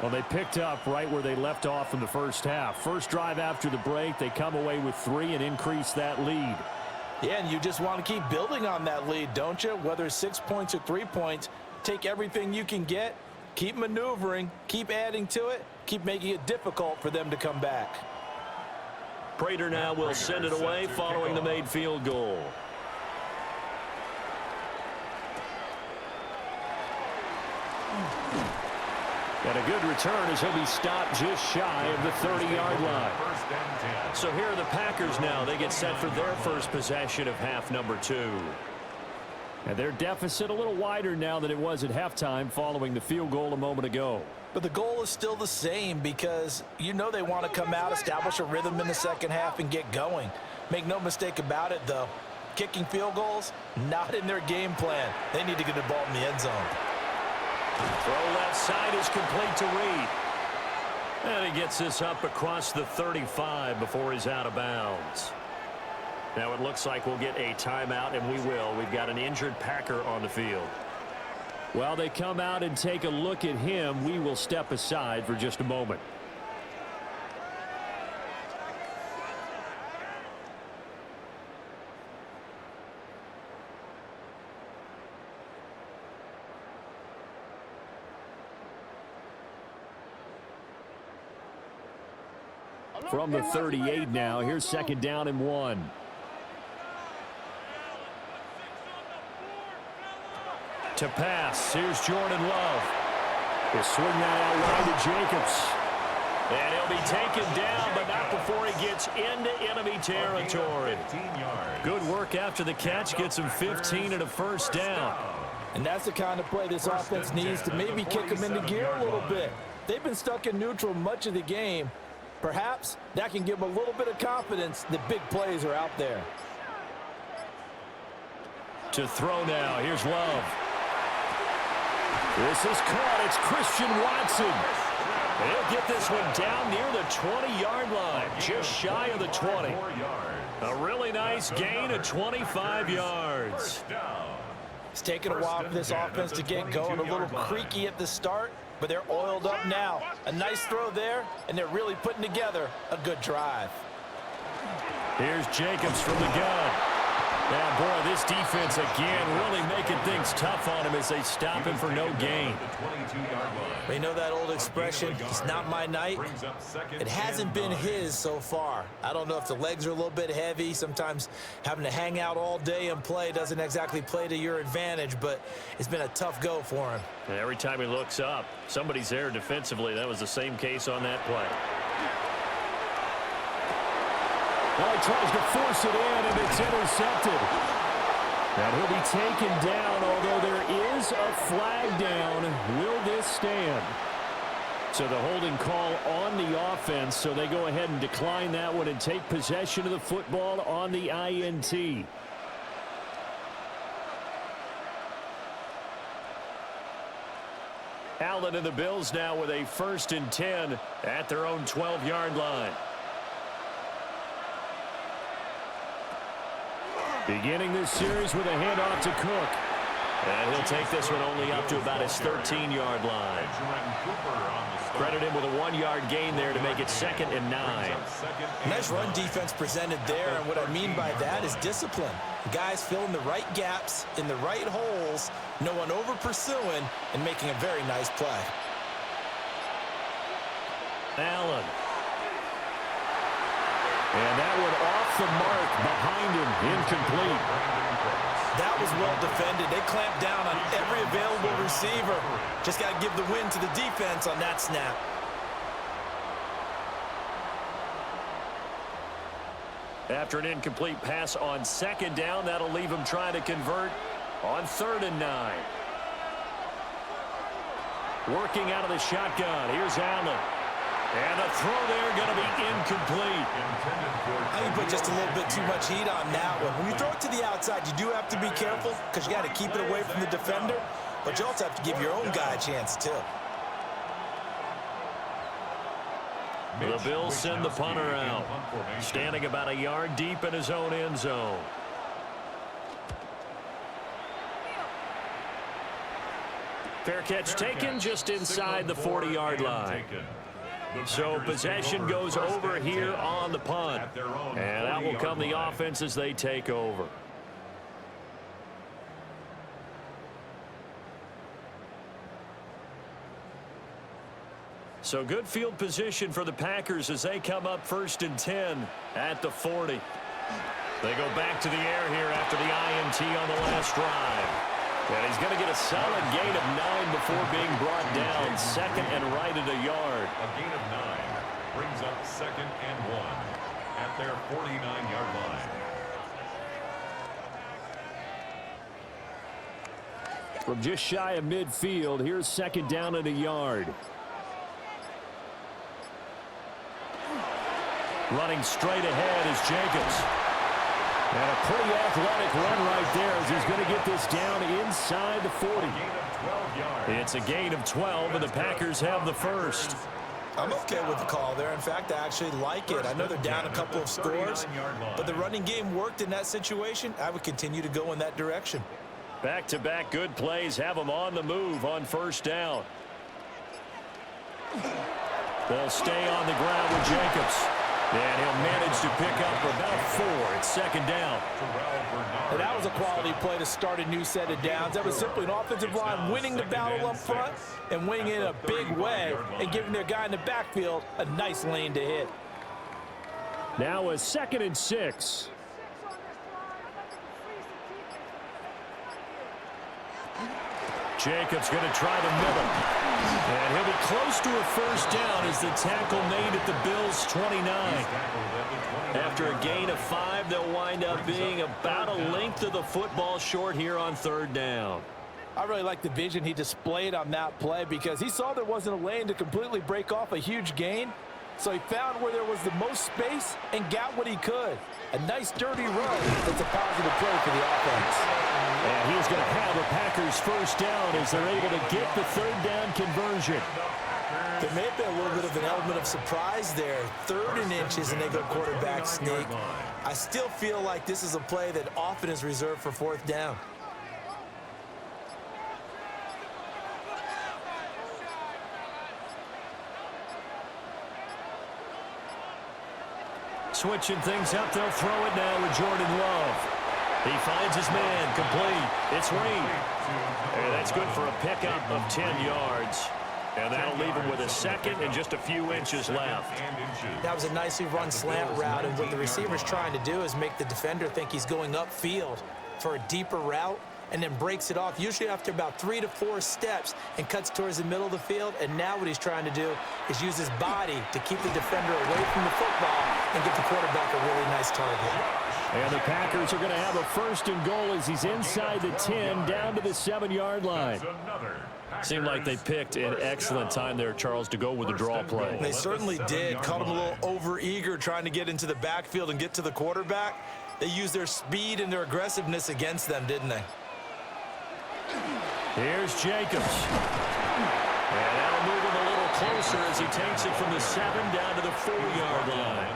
Well, they picked up right where they left off in the first half. First drive after the break, they come away with 3 and increase that lead. Yeah, and you just want to keep building on that lead, don't you? Whether it's 6 points or 3 points, take everything you can get, keep maneuvering, keep adding to it, keep making it difficult for them to come back. Prater now will send it away following the made field goal. And a good return as he'll be stopped just shy of the 30-yard line. So here are the Packers now. They get set for their first possession of half number 2. And their deficit a little wider now than it was at halftime following the field goal a moment ago. But the goal is still the same, because you know they want to come out, establish a rhythm in the second half, and get going. Make no mistake about it, though. Kicking field goals, not in their game plan. They need to get the ball in the end zone. Throw left side is complete to Reed. And he gets this up across the 35 before he's out of bounds. Now it looks like we'll get a timeout, and we will. We've got an injured Packer on the field. While they come out and take a look at him, we will step aside for just a moment. From the 38 now, here's second down and 1. To pass, here's Jordan Love. He'll swing that out wide to Jacobs. And he'll be taken down, but not before he gets into enemy territory. Good work after the catch, gets him 15 and a first down. And that's the kind of play this offense needs to maybe kick them into gear a little bit. They've been stuck in neutral much of the game. Perhaps that can give them a little bit of confidence that big plays are out there. To throw now, here's Love. This is caught. It's Christian Watson. He'll get this one down near the 20-yard line, just shy of the 20. A really nice gain of 25 yards. It's taken a while for this offense to get going, a little creaky at the start, but they're oiled up now. A nice throw there, and they're really putting together a good drive. Here's Jacobs from the gun. Yeah, boy, this defense again really making things tough on him as they stop him for no gain. You know that old expression, it's not my night? It hasn't been his so far. I don't know if the legs are a little bit heavy. Sometimes having to hang out all day and play doesn't exactly play to your advantage, but it's been a tough go for him. And every time he looks up, somebody's there defensively. That was the same case on that play. Well, he tries to force it in, and it's intercepted. And he'll be taken down, although there is a flag down. Will this stand? So the holding call on the offense, so they go ahead and decline that one and take possession of the football on the INT. Allen and the Bills now with a 1st and 10 at their own 12-yard line. Beginning this series with a handoff to Cook. And he'll take this one only up to about his 13-yard line. Credit him with a 1-yard gain there to make it 2nd and 9. Nice run defense presented there, and what I mean by that is discipline. Guys filling the right gaps in the right holes, no one over pursuing, and making a very nice play. Allen. And that one off the mark behind him, incomplete. That was well defended. They clamped down on every available receiver. Just got to give the win to the defense on that snap. After an incomplete pass on 2nd down, that'll leave him trying to convert on 3rd and 9. Working out of the shotgun. Here's Allen. And the throw there going to be incomplete. I think you put just a little bit too much heat on that one. When you throw it to the outside, you do have to be careful because you got to keep it away from the defender, but you also have to give your own guy a chance too. The Bills send the punter out, standing about a yard deep in his own end zone. Fair catch taken just inside the 40-yard line. So possession goes over here on the punt. And out will come the offense as they take over. So good field position for the Packers as they come up 1st and 10 at the 40. They go back to the air here after the INT on the last drive. And he's going to get a solid gain of 9 before being brought down. 2nd and right at a yard. A gain of 9 brings up 2nd and 1 at their 49-yard line. From just shy of midfield, here's 2nd down at a yard. Running straight ahead is Jacobs. And a pretty athletic run right there as he's going to get this down inside the 40. It's a gain of 12, and the Packers have the first. I'm okay with the call there. In fact, I actually like it. I know they're down a couple of scores, but the running game worked in that situation. I would continue to go in that direction. Back-to-back good plays have them on the move on 1st down. They'll stay on the ground with Jacobs. And he'll manage to pick up about 4. It's 2nd down. And that was a quality play to start a new set of downs. That was simply an offensive line winning the battle up front and winning it in a big way and giving their guy in the backfield a nice lane to hit. Now a 2nd and 6. Jacobs going to try the middle. And he'll be close to a 1st down as the tackle made at the Bills' 29. After a gain of 5, they'll wind up being about a length of the football short here on 3rd down. I really like the vision he displayed on that play because he saw there wasn't a lane to completely break off a huge gain. So he found where there was the most space and got what he could. A nice dirty run. It's a positive play for the offense. And he's going to have a Packers 1st down as they're able to get the 3rd down conversion. There may have been a little bit of an element of surprise there. 3rd and inches and they go quarterback sneak. I still feel like this is a play that often is reserved for 4th down. Switching things up, they'll throw it now with Jordan Love. He finds his man, complete. It's Reed. And that's good for a pickup of 10 yards. And that'll leave him with a 2nd and just a few inches left. That was a nicely run slant route, and what the receiver's trying to do is make the defender think he's going upfield for a deeper route, and then breaks it off, usually after about 3 to 4 steps, and cuts towards the middle of the field. And now what he's trying to do is use his body to keep the defender away from the football and get the quarterback a really nice target. And the Packers are going to have a 1st and goal as he's inside the 10, down to the 7-yard line. Seemed like they picked an excellent time there, Charles, to go with the draw play. They certainly did. Caught them a little over-eager trying to get into the backfield and get to the quarterback. They used their speed and their aggressiveness against them, didn't they? Here's Jacobs. And that'll move him a little closer as he takes it from the 7 down to the 4-yard line.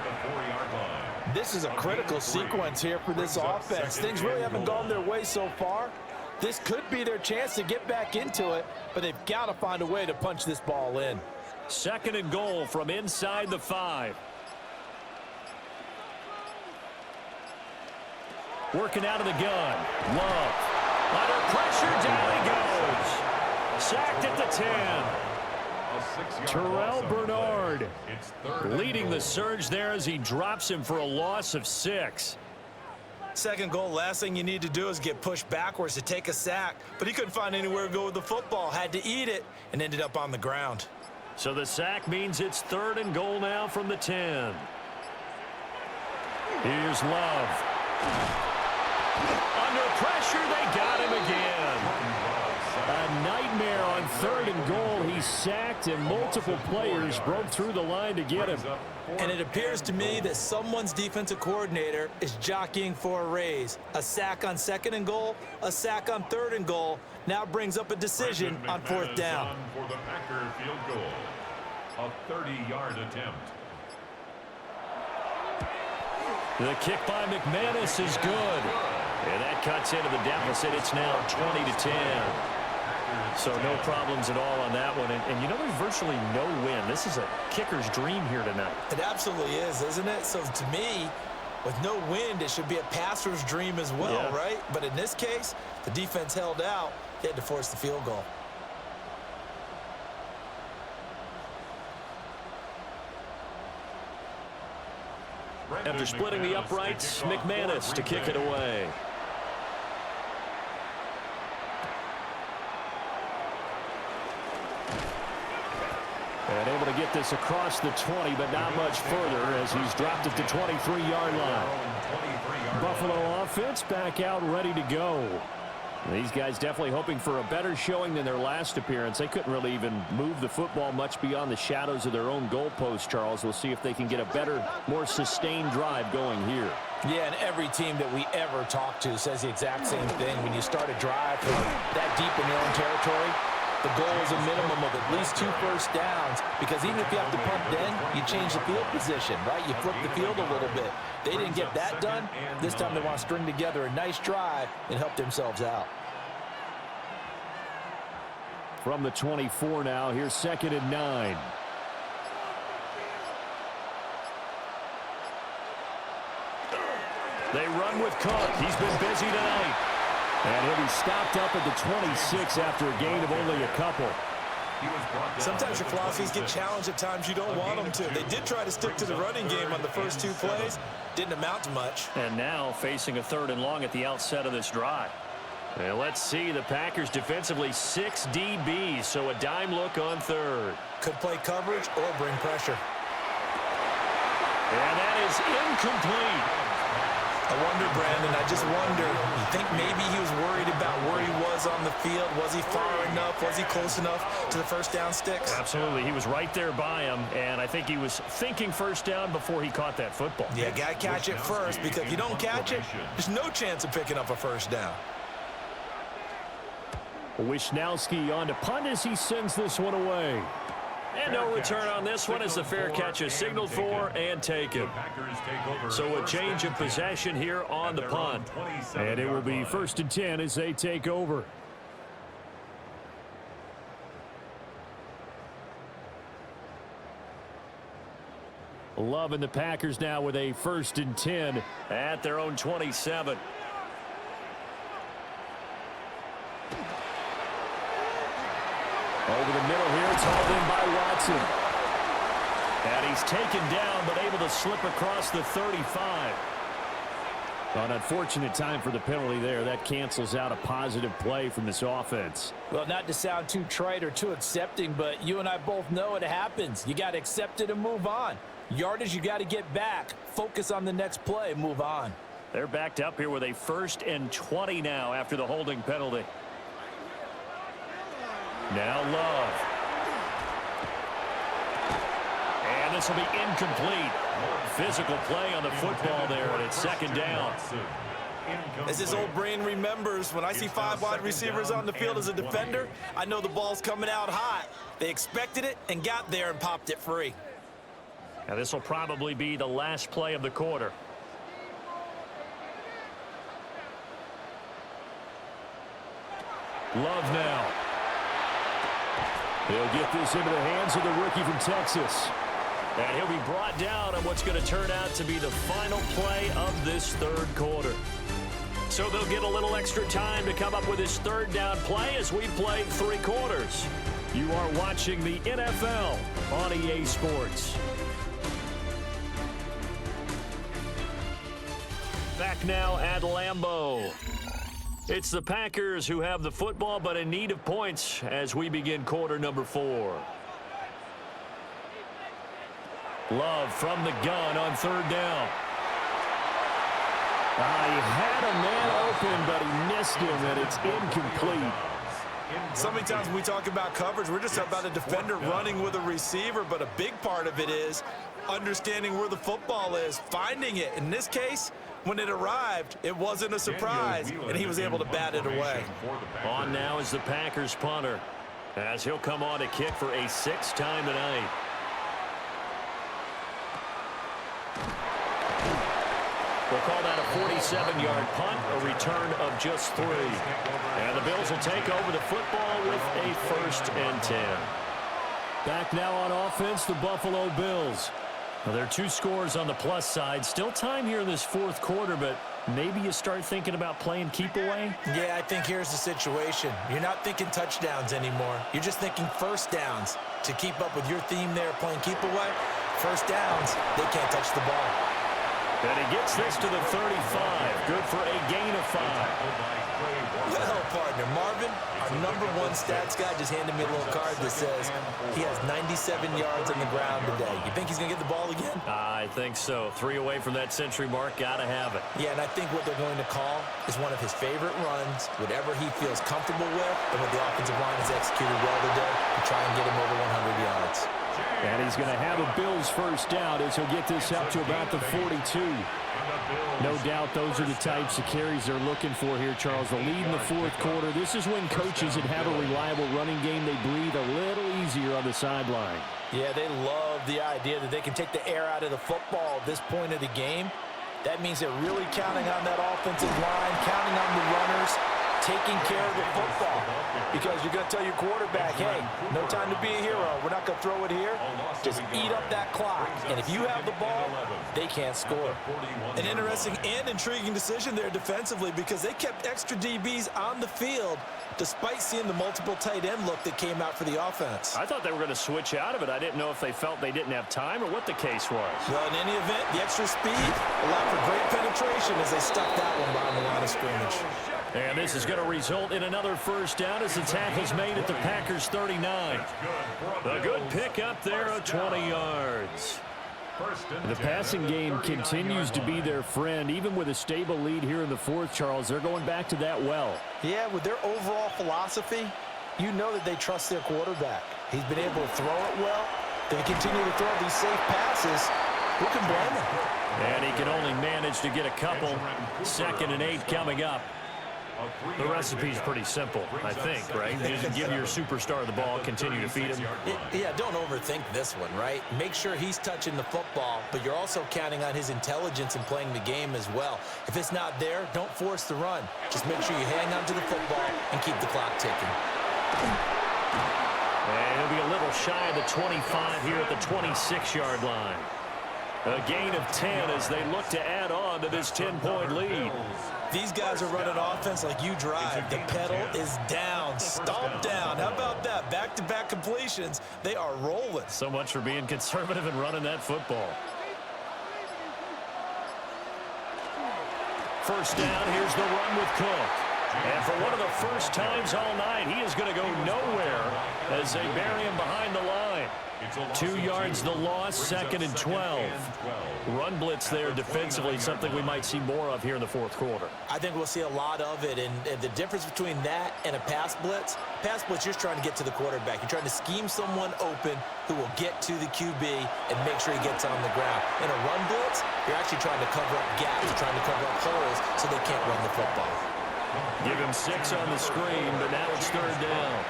This is a critical sequence here for this offense. Things really haven't gone their way so far. This could be their chance to get back into it, but they've got to find a way to punch this ball in. 2nd and goal from inside the 5. Working out of the gun. Love. Under pressure, down he goes. Sacked at the 10. Terrell Bernard leading the surge there as he drops him for a loss of 6. 2nd goal, last thing you need to do is get pushed backwards to take a sack. But he couldn't find anywhere to go with the football. Had to eat it and ended up on the ground. So the sack means it's 3rd and goal now from the 10. Here's Love. Under pressure, they got him again. A nightmare on 3rd and goal. He's sacked, and multiple players broke through the line to get him. And it appears to me that someone's defensive coordinator is jockeying for a raise. A sack on 2nd and goal, a sack on 3rd and goal. Now brings up a decision on 4th down. For the Packer field goal, a 30-yard attempt. The kick by McManus is good. And that cuts into the deficit. It's now 20-10. So no problems at all on that one. And you know, there's virtually no win. This is a kicker's dream here tonight. It absolutely is, isn't it? So to me, with no wind, it should be a passer's dream as well, right? But in this case, the defense held out. They had to force the field goal. After splitting the uprights, McManus to kick it away. And able to get this across the 20, but not much further as he's dropped it to 23-yard line. Buffalo offense back out ready to go. These guys definitely hoping for a better showing than their last appearance. They couldn't really even move the football much beyond the shadows of their own goalpost, Charles. We'll see if they can get a better, more sustained drive going here. Yeah, and every team that we ever talk to says the exact same thing. When you start a drive from that deep in your own territory, the goal is a minimum of at least 2 first downs, because even if you have to punt then, you change the field position, right? You flip the field a little bit. They didn't get that done. This time they want to string together a nice drive and help themselves out. From the 24 now, here's 2nd and 9. They run with Cook. He's been busy tonight. And he'll be stopped up at the 26 after a gain of only a couple. Sometimes your philosophies get challenged at times you don't want them to. They did try to stick to the running game on the first 2 plays. Didn't amount to much. And now facing a 3rd and long at the outset of this drive. And let's see, the Packers defensively 6 DBs, so a dime look on 3rd. Could play coverage or bring pressure. And that is incomplete. I wonder, Brandon, I just wonder, you think maybe he was worried about where he was on the field? Was he far enough? Was he close enough to the first down sticks? Absolutely. He was right there by him, and I think he was thinking first down before he caught that football. Yeah, got to catch it first, because if you don't catch it, there's no chance of picking up a first down. Wisnowski on to punt as he sends this one away. And no return on this one as the fair catch is signaled for and taken. So a change of possession here on the punt. And it will be 1st and 10 as they take over. Love and the Packers now with a 1st and 10 at their own 27. Over the middle here, it's hauled in by Watson. And he's taken down, but able to slip across the 35. An unfortunate time for the penalty there. That cancels out a positive play from this offense. Well, not to sound too trite or too accepting, but you and I both know it happens. You got to accept it and move on. Yardage, you got to get back. Focus on the next play, move on. They're backed up here with a 1st and 20 now after the holding penalty. Now Love. And this will be incomplete. Physical play on the football there, and it's second down. As his old brain remembers, when I see 5 wide receivers on the field as a defender, I know the ball's coming out hot. They expected it and got there and popped it free. Now this will probably be the last play of the quarter. Love now. He'll get this into the hands of the rookie from Texas. And he'll be brought down on what's going to turn out to be the final play of this third quarter. So they'll get a little extra time to come up with his third down play as we played 3 quarters. You are watching the NFL on EA Sports. Back now at Lambeau. It's the Packers who have the football, but in need of points as we begin quarter number 4. Love from the gun on third down. He had a man open, but he missed him, and it's incomplete. So many times when we talk about coverage, we're just talking about a defender running with a receiver, but a big part of it is understanding where the football is, finding it. In this case, when it arrived, it wasn't a surprise, and he was able to bat it away. On now is the Packers punter, as he'll come on to kick for a 6th time tonight. We'll call that a 47-yard punt, a return of just 3. And the Bills will take over the football with a 1st and 10. Back now on offense, the Buffalo Bills. Well, there are 2 scores on the plus side. Still time here in this 4th quarter, but maybe you start thinking about playing keep away? Yeah, I think here's the situation. You're not thinking touchdowns anymore. You're just thinking first downs. To keep up with your theme there, playing keep away, first downs, they can't touch the ball. And he gets this to the 35. Good for a gain of 5. Well, partner, Marvin, our #1 stats guy just handed me a little card that says he has 97 yards on the ground today. You think he's going to get the ball again? I think so. 3 away from that century mark. Got to have it. Yeah, and I think what they're going to call is one of his favorite runs, whatever he feels comfortable with, and what the offensive line has executed well today to try and get him over 100 yards. And he's going to have a Bills first down as he'll get this up to about the 42. No doubt those are the types of carries they're looking for here, Charles. The lead in the 4th quarter. This is when coaches that have a reliable running game, they breathe a little easier on the sideline. Yeah, they love the idea that they can take the air out of the football at this point of the game. That means they're really counting on that offensive line, counting on the runners, taking care of the football. Because you're going to tell your quarterback, hey, no time to be a hero. We're not going to throw it here. Just eat up that clock. And if you have the ball, they can't score. An interesting and intriguing decision there defensively because they kept extra DBs on the field despite seeing the multiple tight end look that came out for the offense. I thought they were going to switch out of it. I didn't know if they felt they didn't have time or what the case was. Well, in any event, the extra speed allowed for great penetration as they stuck that one behind the line of scrimmage. And this is going to result in another first down as the tackle's made at the Packers' 39. A good pick up there of 20 yards. The passing game continues to be their friend. Even with a stable lead here in the 4th, Charles, they're going back to that well. Yeah, with their overall philosophy, you know that they trust their quarterback. He's been able to throw it well. They continue to throw these safe passes. Who can blame him? And he can only manage to get a couple. 2nd and 8 coming up. The recipe's pretty simple, I think, right? You just give your superstar the ball, continue to feed him. Yeah, don't overthink this one, right? Make sure he's touching the football, but you're also counting on his intelligence in playing the game as well. If it's not there, don't force the run. Just make sure you hang on to the football and keep the clock ticking. And he'll be a little shy of the 25 here at the 26-yard line. A gain of 10 as they look to add on to this 10-point lead. These guys are running offense like you drive. The pedal is down, stomp down. How about that? Back-to-back completions. They are rolling. So much for being conservative and running that football. First down, here's the run with Cook. And for one of the first times all night, he is going to go nowhere as they bury him behind the line. 2 yards the loss, 2nd and 12. Run blitz there defensively, something we might see more of here in the fourth quarter. I think we'll see a lot of it, and the difference between that and a pass blitz, you're trying to get to the quarterback. You're trying to scheme someone open who will get to the QB and make sure he gets on the ground. In a run blitz, you're actually trying to cover up gaps. You're trying to cover up holes so they can't run the football. Give him 6 on the screen, but now it's 3rd down.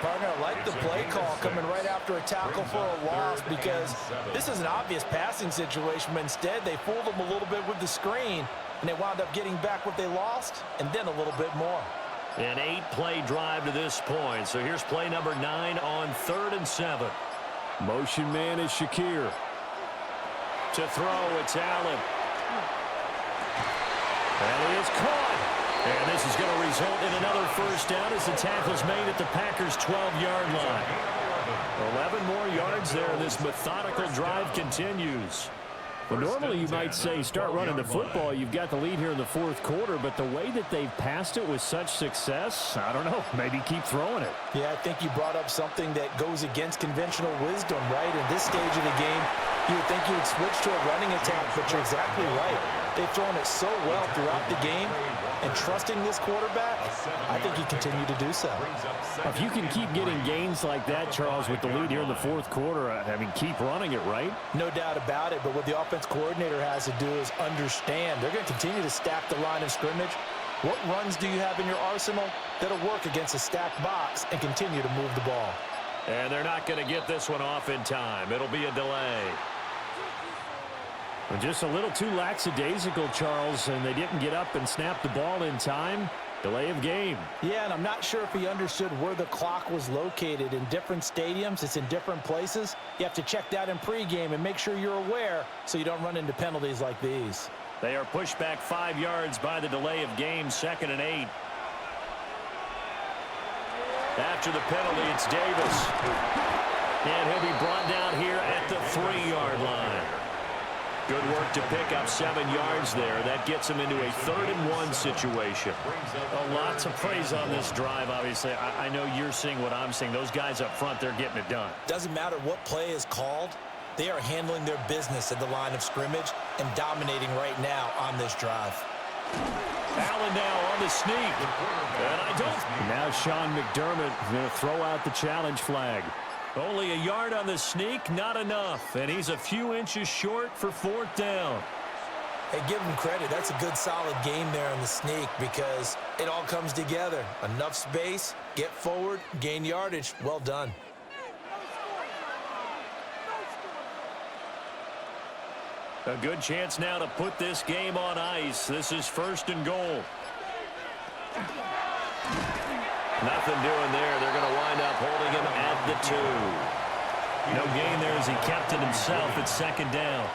Partner, I like the play call coming right after a tackle for a loss because this is an obvious passing situation, but instead they fooled them a little bit with the screen, and they wound up getting back what they lost and then a little bit more. An 8-play drive to this point. So here's play number 9 on 3rd and 7. Motion man is Shakir. To throw, it's Allen. And he is caught. And this is going to result in another first down as the tackle's made at the Packers' 12-yard line. 11 more yards there. This methodical drive continues. Well, normally you might say start running the football. You've got the lead here in the fourth quarter, but the way that they've passed it with such success, I don't know, maybe keep throwing it. Yeah, I think you brought up something that goes against conventional wisdom, right? In this stage of the game, you would think you would switch to a running attack, but you're exactly right. They've thrown it so well throughout the game, and trusting this quarterback, I think he continued to do so. If you can keep getting gains like that, Charles, with the lead here in the fourth quarter, I mean, keep running it, right? No doubt about it, but what the offense coordinator has to do is understand. They're going to continue to stack the line of scrimmage. What runs do you have in your arsenal that'll work against a stacked box and continue to move the ball? And they're not going to get this one off in time. It'll be a delay. Just a little too lackadaisical, Charles, and they didn't get up and snap the ball in time. Delay of game. Yeah, and I'm not sure if he understood where the clock was located. In different stadiums, it's in different places. You have to check that in pregame and make sure you're aware so you don't run into penalties like these. They are pushed back 5 yards by the delay of game, 2nd and 8. After the penalty, it's Davis. And he'll be brought down here at the 3-yard line. Good work to pick up 7 yards there. That gets him into a 3rd and 1 situation. Lots of praise on this drive, obviously. I know you're seeing what I'm seeing. Those guys up front, they're getting it done. Doesn't matter what play is called. They are handling their business at the line of scrimmage and dominating right now on this drive. Allen now on the sneak. And I don't. Now Sean McDermott going to throw out the challenge flag. Only a yard on the sneak, not enough. And he's a few inches short for 4th down. Hey, give him credit. That's a good, solid game there on the sneak because it all comes together. Enough space, get forward, gain yardage. Well done. A good chance now to put this game on ice. This is 1st and goal. Nothing doing there. They're going to wind up holding him at the 2. No gain there as he kept it himself at 2nd down.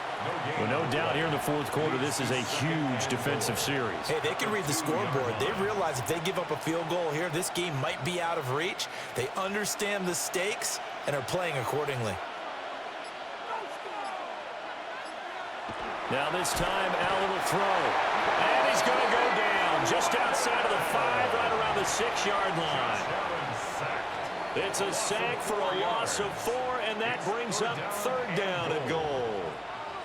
Well, no doubt here in the fourth quarter, this is a huge defensive series. Hey, they can read the scoreboard. They realize if they give up a field goal here, this game might be out of reach. They understand the stakes and are playing accordingly. Now this time, Allen will throw. And he's going to go down just outside of the 5, right around the 6-yard line. It's a sack for a loss of 4, and that brings up 3rd down and goal.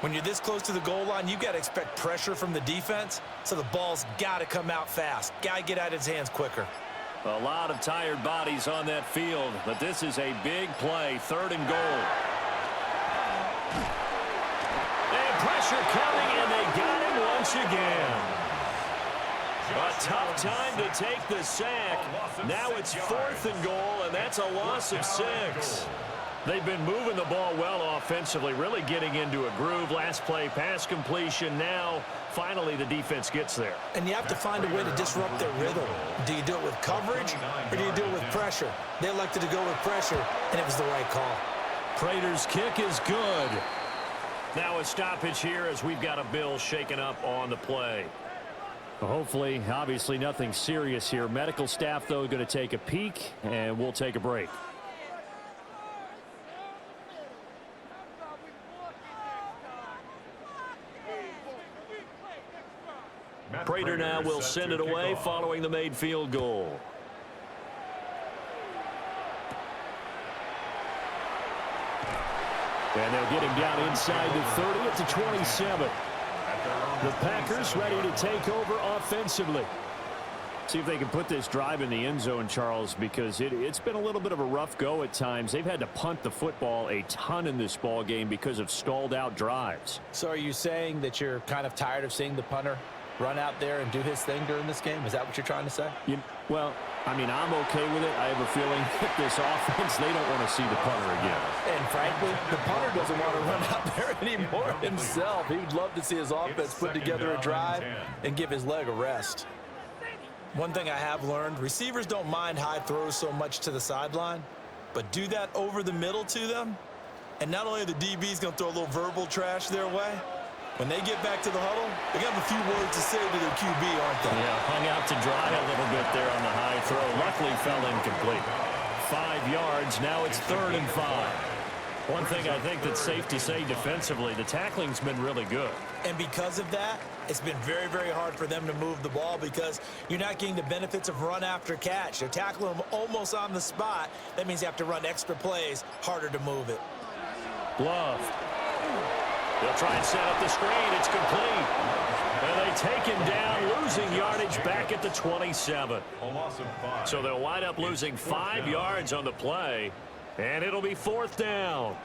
When you're this close to the goal line, you've got to expect pressure from the defense, so the ball's got to come out fast. Got to get out of his hands quicker. A lot of tired bodies on that field, but this is a big play, 3rd and goal. And pressure coming, and they got him once again. A tough time to take the sack. Now it's 4th and goal, and that's a loss of 6. They've been moving the ball well offensively, really getting into a groove. Last play, pass completion. Now, finally, the defense gets there. And you have to find a way to disrupt their rhythm. Do you do it with coverage, or do you do it with pressure? They elected to go with pressure, and it was the right call. Prater's kick is good. Now a stoppage here as we've got a Bill shaken up on the play. Well, hopefully, obviously nothing serious here. Medical staff, though, going to take a peek, and we'll take a break. Prater now will send it away following the made field goal. And they'll get him down inside the 30 at the 27. The Packers ready to take over offensively. See if they can put this drive in the end zone, Charles, because it's been a little bit of a rough go at times. They've had to punt the football a ton in this ball game because of stalled out drives. So are you saying that you're kind of tired of seeing the punter run out there and do his thing during this game? Is that what you're trying to say? Well, I mean, I'm okay with it. I have a feeling that this offense, they don't want to see the punter again. And frankly, the punter doesn't want to run out there anymore himself. He would love to see his offense put together a drive and give his leg a rest. One thing I have learned, receivers don't mind high throws so much to the sideline, but do that over the middle to them, and not only are the DBs going to throw a little verbal trash their way, when they get back to the huddle, they got a few words to say to their QB, aren't they? Yeah, hung out to dry a little bit there on the high throw. Luckily fell incomplete. 5 yards, now it's 3rd and 5. One thing I think that's safe to say defensively, the tackling's been really good. And because of that, it's been very, very hard for them to move the ball because you're not getting the benefits of run after catch. They're tackling them almost on the spot. That means you have to run extra plays, harder to move it. Glove. They'll try and set up the screen. It's complete. And they take him down, losing yardage back at the 27. So they'll wind up losing 5 yards on the play, and it'll be 4th down.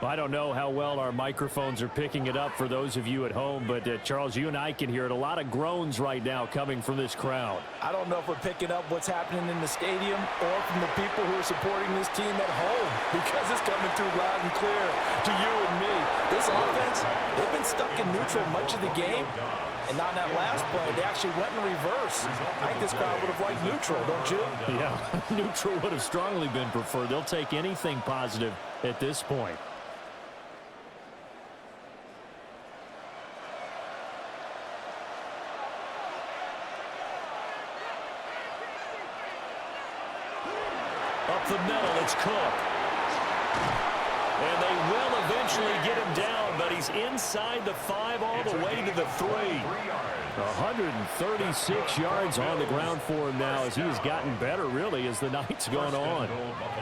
I don't know how well our microphones are picking it up for those of you at home, but Charles, you and I can hear it. A lot of groans right now coming from this crowd. I don't know if we're picking up what's happening in the stadium or from the people who are supporting this team at home, because it's coming through loud and clear to you and me. This offense, they've been stuck in neutral much of the game, and on that last play, they actually went in reverse. I think this crowd would have liked neutral, don't you? Yeah, neutral would have strongly been preferred. They'll take anything positive at this point. Up the middle, it's Cook. And they will eventually get him down, but he's inside the 5 all the way to the 3. 136 yards on the ground for him now as he has gotten better, really, as the night's gone on.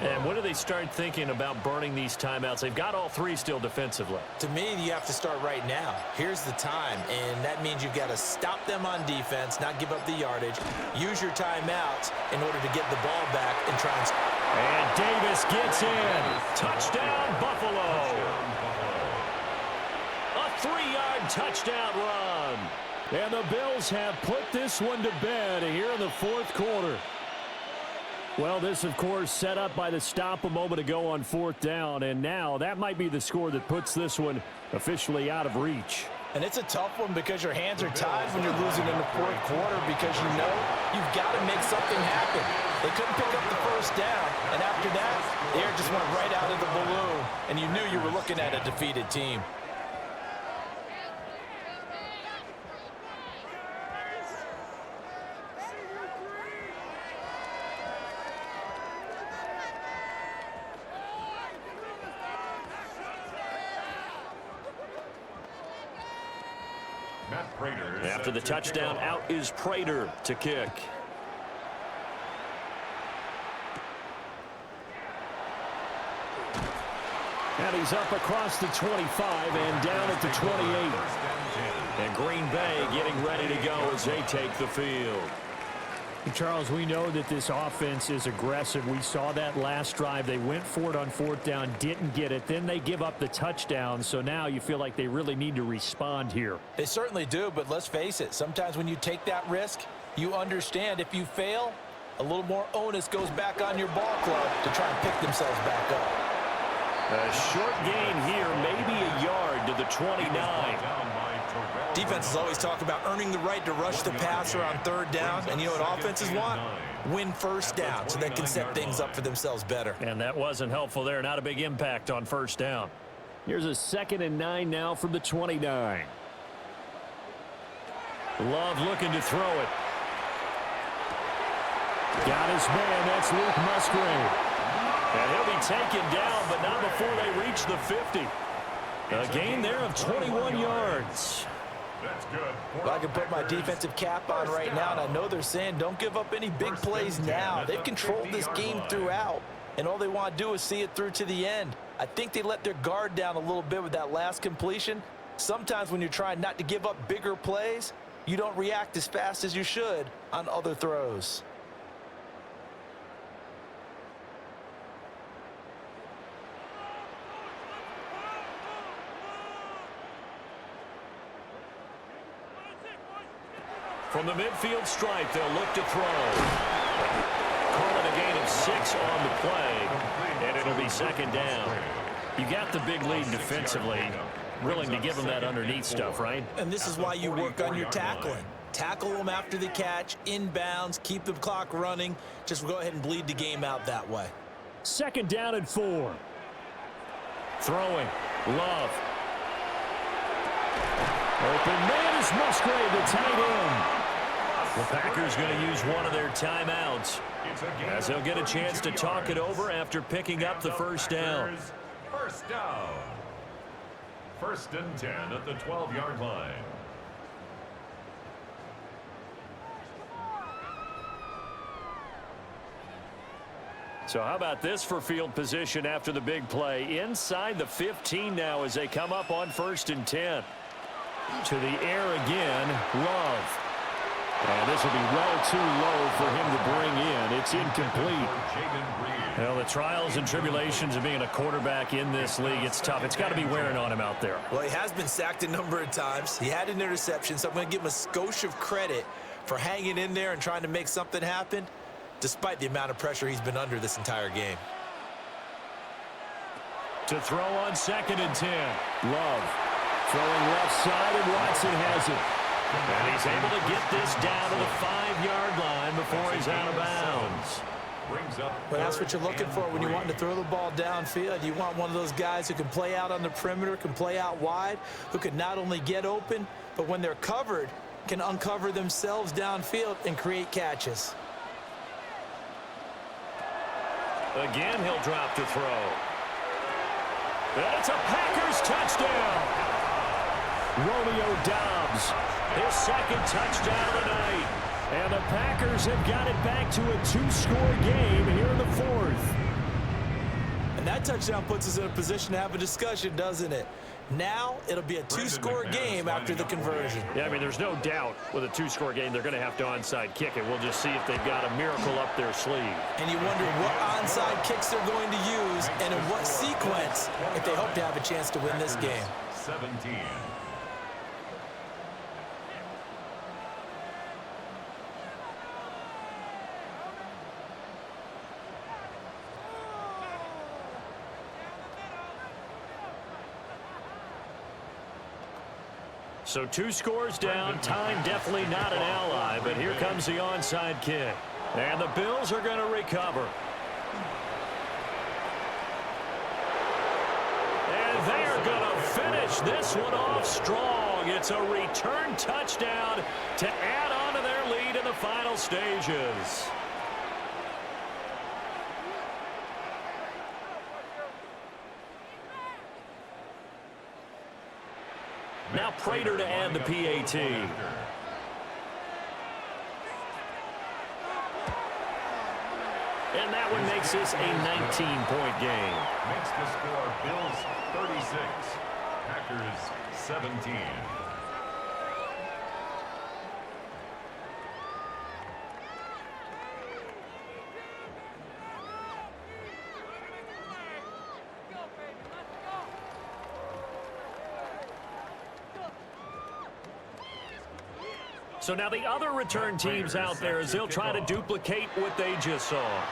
And when do they start thinking about burning these timeouts? They've got all 3 still defensively. To me, you have to start right now. Here's the time, and that means you've got to stop them on defense, not give up the yardage, use your timeouts in order to get the ball back and try and... And Davis gets in. Touchdown, Buffalo. A 3-yard touchdown run. And the Bills have put this one to bed here in the 4th quarter. Well, this, of course, set up by the stop a moment ago on 4th down. And now that might be the score that puts this one officially out of reach. And it's a tough one because your hands are tied when you're losing in the 4th quarter because you know you've got to make something happen. They couldn't pick up the 1st down, and after that, the air just went right out of the balloon, and you knew you were looking at a defeated team. After the touchdown, out is Prater to kick. And he's up across the 25 and down at the 28. And Green Bay getting ready to go as they take the field. Charles, we know that this offense is aggressive. We saw that last drive. They went for it on 4th down, didn't get it. Then they give up the touchdown. So now you feel like they really need to respond here. They certainly do, but let's face it. Sometimes when you take that risk, you understand if you fail, a little more onus goes back on your ball club to try and pick themselves back up. A short gain here, maybe a yard to the 29. Defenses always talk about earning the right to rush the passer on 3rd down, and you know what offenses want? Win 1st down so they can set things up for themselves better. And that wasn't helpful there. Not a big impact on 1st down. Here's a 2nd and 9 now from the 29. Love looking to throw it. Got his man. That's Luke Musgrave. And he'll be taken down, but not before they reach the 50. A gain there of 21 yards. That's good. Well, I can put my defensive cap on right now, and I know they're saying don't give up any big plays now. They've controlled this game throughout, and all they want to do is see it through to the end. I think they let their guard down a little bit with that last completion. Sometimes when you're trying not to give up bigger plays, you don't react as fast as you should on other throws. From the midfield stripe, they'll look to throw. Call it a gain of 6 on the play, and it'll be second down. You got the big lead defensively, willing to give them that underneath stuff, right? And this is why you work on your tackling. Tackle them after the catch, inbounds, keep the clock running. Just go ahead and bleed the game out that way. Second down and 4. Throwing. Love. Open man is Musgrave, the tight end. The Packers going to use one of their timeouts as they'll get a chance to talk it over after picking up the first down. First down. 1st and 10 at the 12-yard line. So how about this for field position after the big play? Inside the 15 now as they come up on 1st and 10. To the air again, Love. And this will be well too low for him to bring in. It's incomplete. Well, the trials and tribulations of being a quarterback in this league, it's tough. It's got to be wearing on him out there. Well, he has been sacked a number of times. He had an interception, so I'm going to give him a skosh of credit for hanging in there and trying to make something happen, despite the amount of pressure he's been under this entire game. To throw on 2nd and 10. Love. Throwing left side, and Watson has it. And he's able to get this down to the 5-yard line before he's out of bounds. Well, that's what you're looking for when you want to throw the ball downfield. You want one of those guys who can play out on the perimeter, can play out wide, who can not only get open, but when they're covered, can uncover themselves downfield and create catches. Again, he'll drop to throw. And it's a Packers touchdown. Romeo Doubs, his 2nd touchdown of the night. And the Packers have got it back to a 2-score game here in the 4th. And that touchdown puts us in a position to have a discussion, doesn't it? Now it'll be a 2-score game after the conversion. Yeah, I mean, there's no doubt with a 2-score game they're going to have to onside kick it. We'll just see if they've got a miracle up their sleeve. And you wonder what onside kicks they're going to use and in what sequence if they hope to have a chance to win this game. 17. So 2 scores down. Time definitely not an ally, but here comes the onside kick. And the Bills are going to recover. And they're going to finish this one off strong. It's a return touchdown to add on to their lead in the final stages. Now Prater to add the PAT. And that one makes this a 19-point game. Makes the score Bills 36, Packers 17. So now the other return teams out there as they'll try to duplicate what they just saw.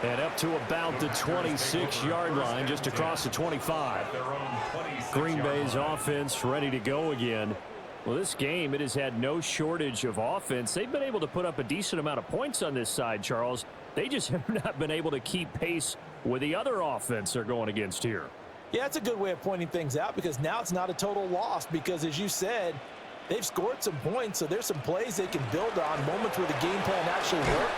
And up to about the 26-yard line, just across the 25. Green Bay's offense ready to go again. Well, this game, it has had no shortage of offense. They've been able to put up a decent amount of points on this side, Charles. They just have not been able to keep pace with the other offense they're going against here. Yeah, it's a good way of pointing things out because now it's not a total loss because, as you said, they've scored some points, so there's some plays they can build on, moments where the game plan actually worked.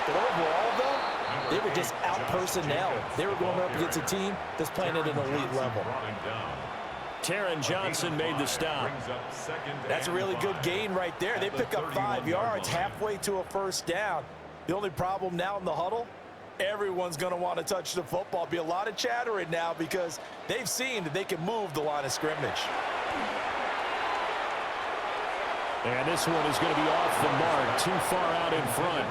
But overall, though, They were just out-personnel. They were going up against a team that's playing at an elite level. Taron Johnson made the stop. That's a really good gain right there. They pick up 5 yards halfway to a first down. The only problem now in the huddle, everyone's going to want to touch the football. Be a lot of chattering now because they've seen that they can move the line of scrimmage. And this one is going to be off the mark, too far out in front.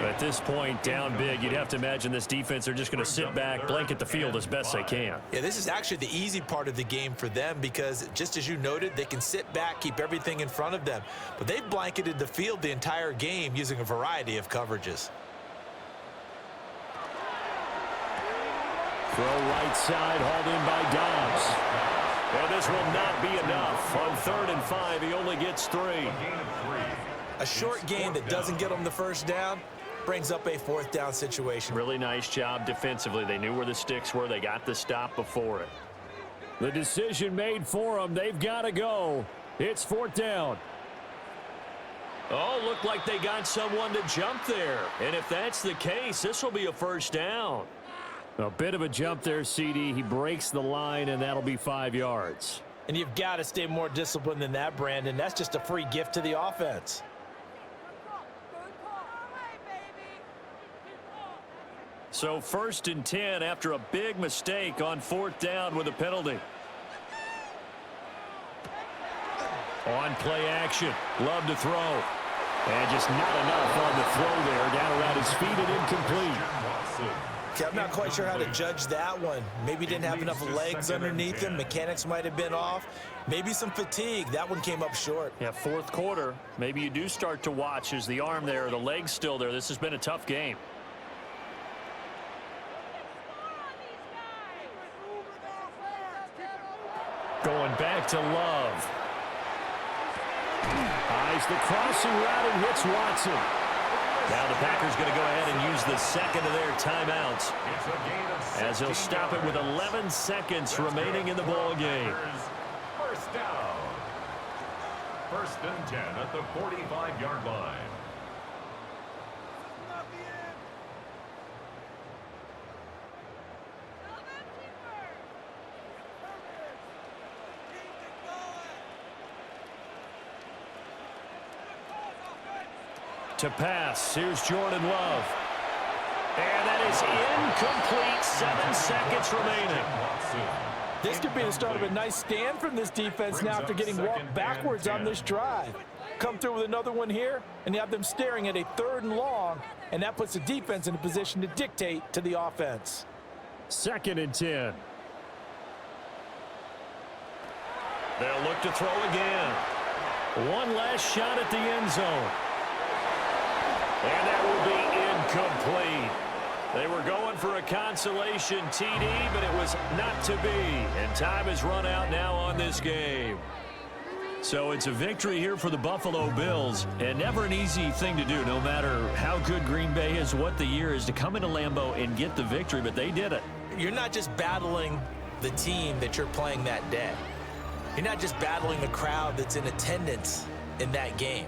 At this point, down big, you'd have to imagine this defense, they're just going to sit back, blanket the field as best they can. Yeah, this is actually the easy part of the game for them because, just as you noted, they can sit back, keep everything in front of them. But they've blanketed the field the entire game using a variety of coverages. Throw right side, hauled in by Dobbs. And this will not be enough. On 3rd and 5, he only gets 3. A short gain that doesn't get them the first down brings up a 4th down situation. Really nice job defensively. They knew where the sticks were. They got the stop before it. The decision made for them. They've got to go. It's 4th down. Oh, looked like they got someone to jump there. And if that's the case, this will be a first down. A bit of a jump there, CD. He breaks the line, and that'll be 5 yards. And you've got to stay more disciplined than that, Brandon. That's just a free gift to the offense. So 1st and 10 after a big mistake on 4th down with a penalty. On play action. Love to throw. And just not enough on the throw there. Down around his feet and incomplete. I'm not quite sure how to judge that one. Maybe didn't have enough legs underneath him. Mechanics might have been off. Maybe some fatigue. That one came up short. Yeah, 4th quarter. Maybe you do start to watch as the arm there, the leg's still there. This has been a tough game. Going back to Love. Eyes the crossing route and hits Watson. Now the Packers going to go ahead and use the second of their timeouts as they'll stop it with 11 seconds remaining in the ball game. First down. 1st and 10 at the 45-yard line. To pass, here's Jordan Love. And that is incomplete. 7 seconds remaining. This could be the start of a nice stand from this defense now after getting walked backwards on this drive. Come through with another one here, and you have them staring at a 3rd and long, and that puts the defense in a position to dictate to the offense. 2nd and 10. They'll look to throw again. One last shot at the end zone. And that will be incomplete. They were going for a consolation TD, but it was not to be. And time has run out now on this game. So it's a victory here for the Buffalo Bills, and never an easy thing to do, no matter how good Green Bay is, what the year is, to come into Lambeau and get the victory, but they did it. You're not just battling the team that you're playing that day. You're not just battling the crowd that's in attendance in that game.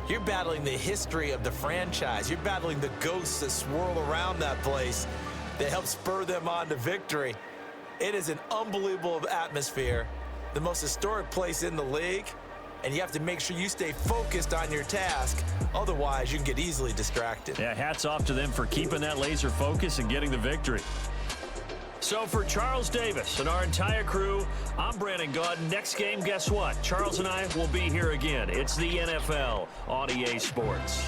You're battling the history of the franchise. You're battling the ghosts that swirl around that place that help spur them on to victory. It is an unbelievable atmosphere, the most historic place in the league, and you have to make sure you stay focused on your task. Otherwise, you can get easily distracted. Yeah, hats off to them for keeping that laser focus and getting the victory. So for Charles Davis and our entire crew, I'm Brandon Gaud. Next game, guess what? Charles and I will be here again. It's the NFL on EA Sports.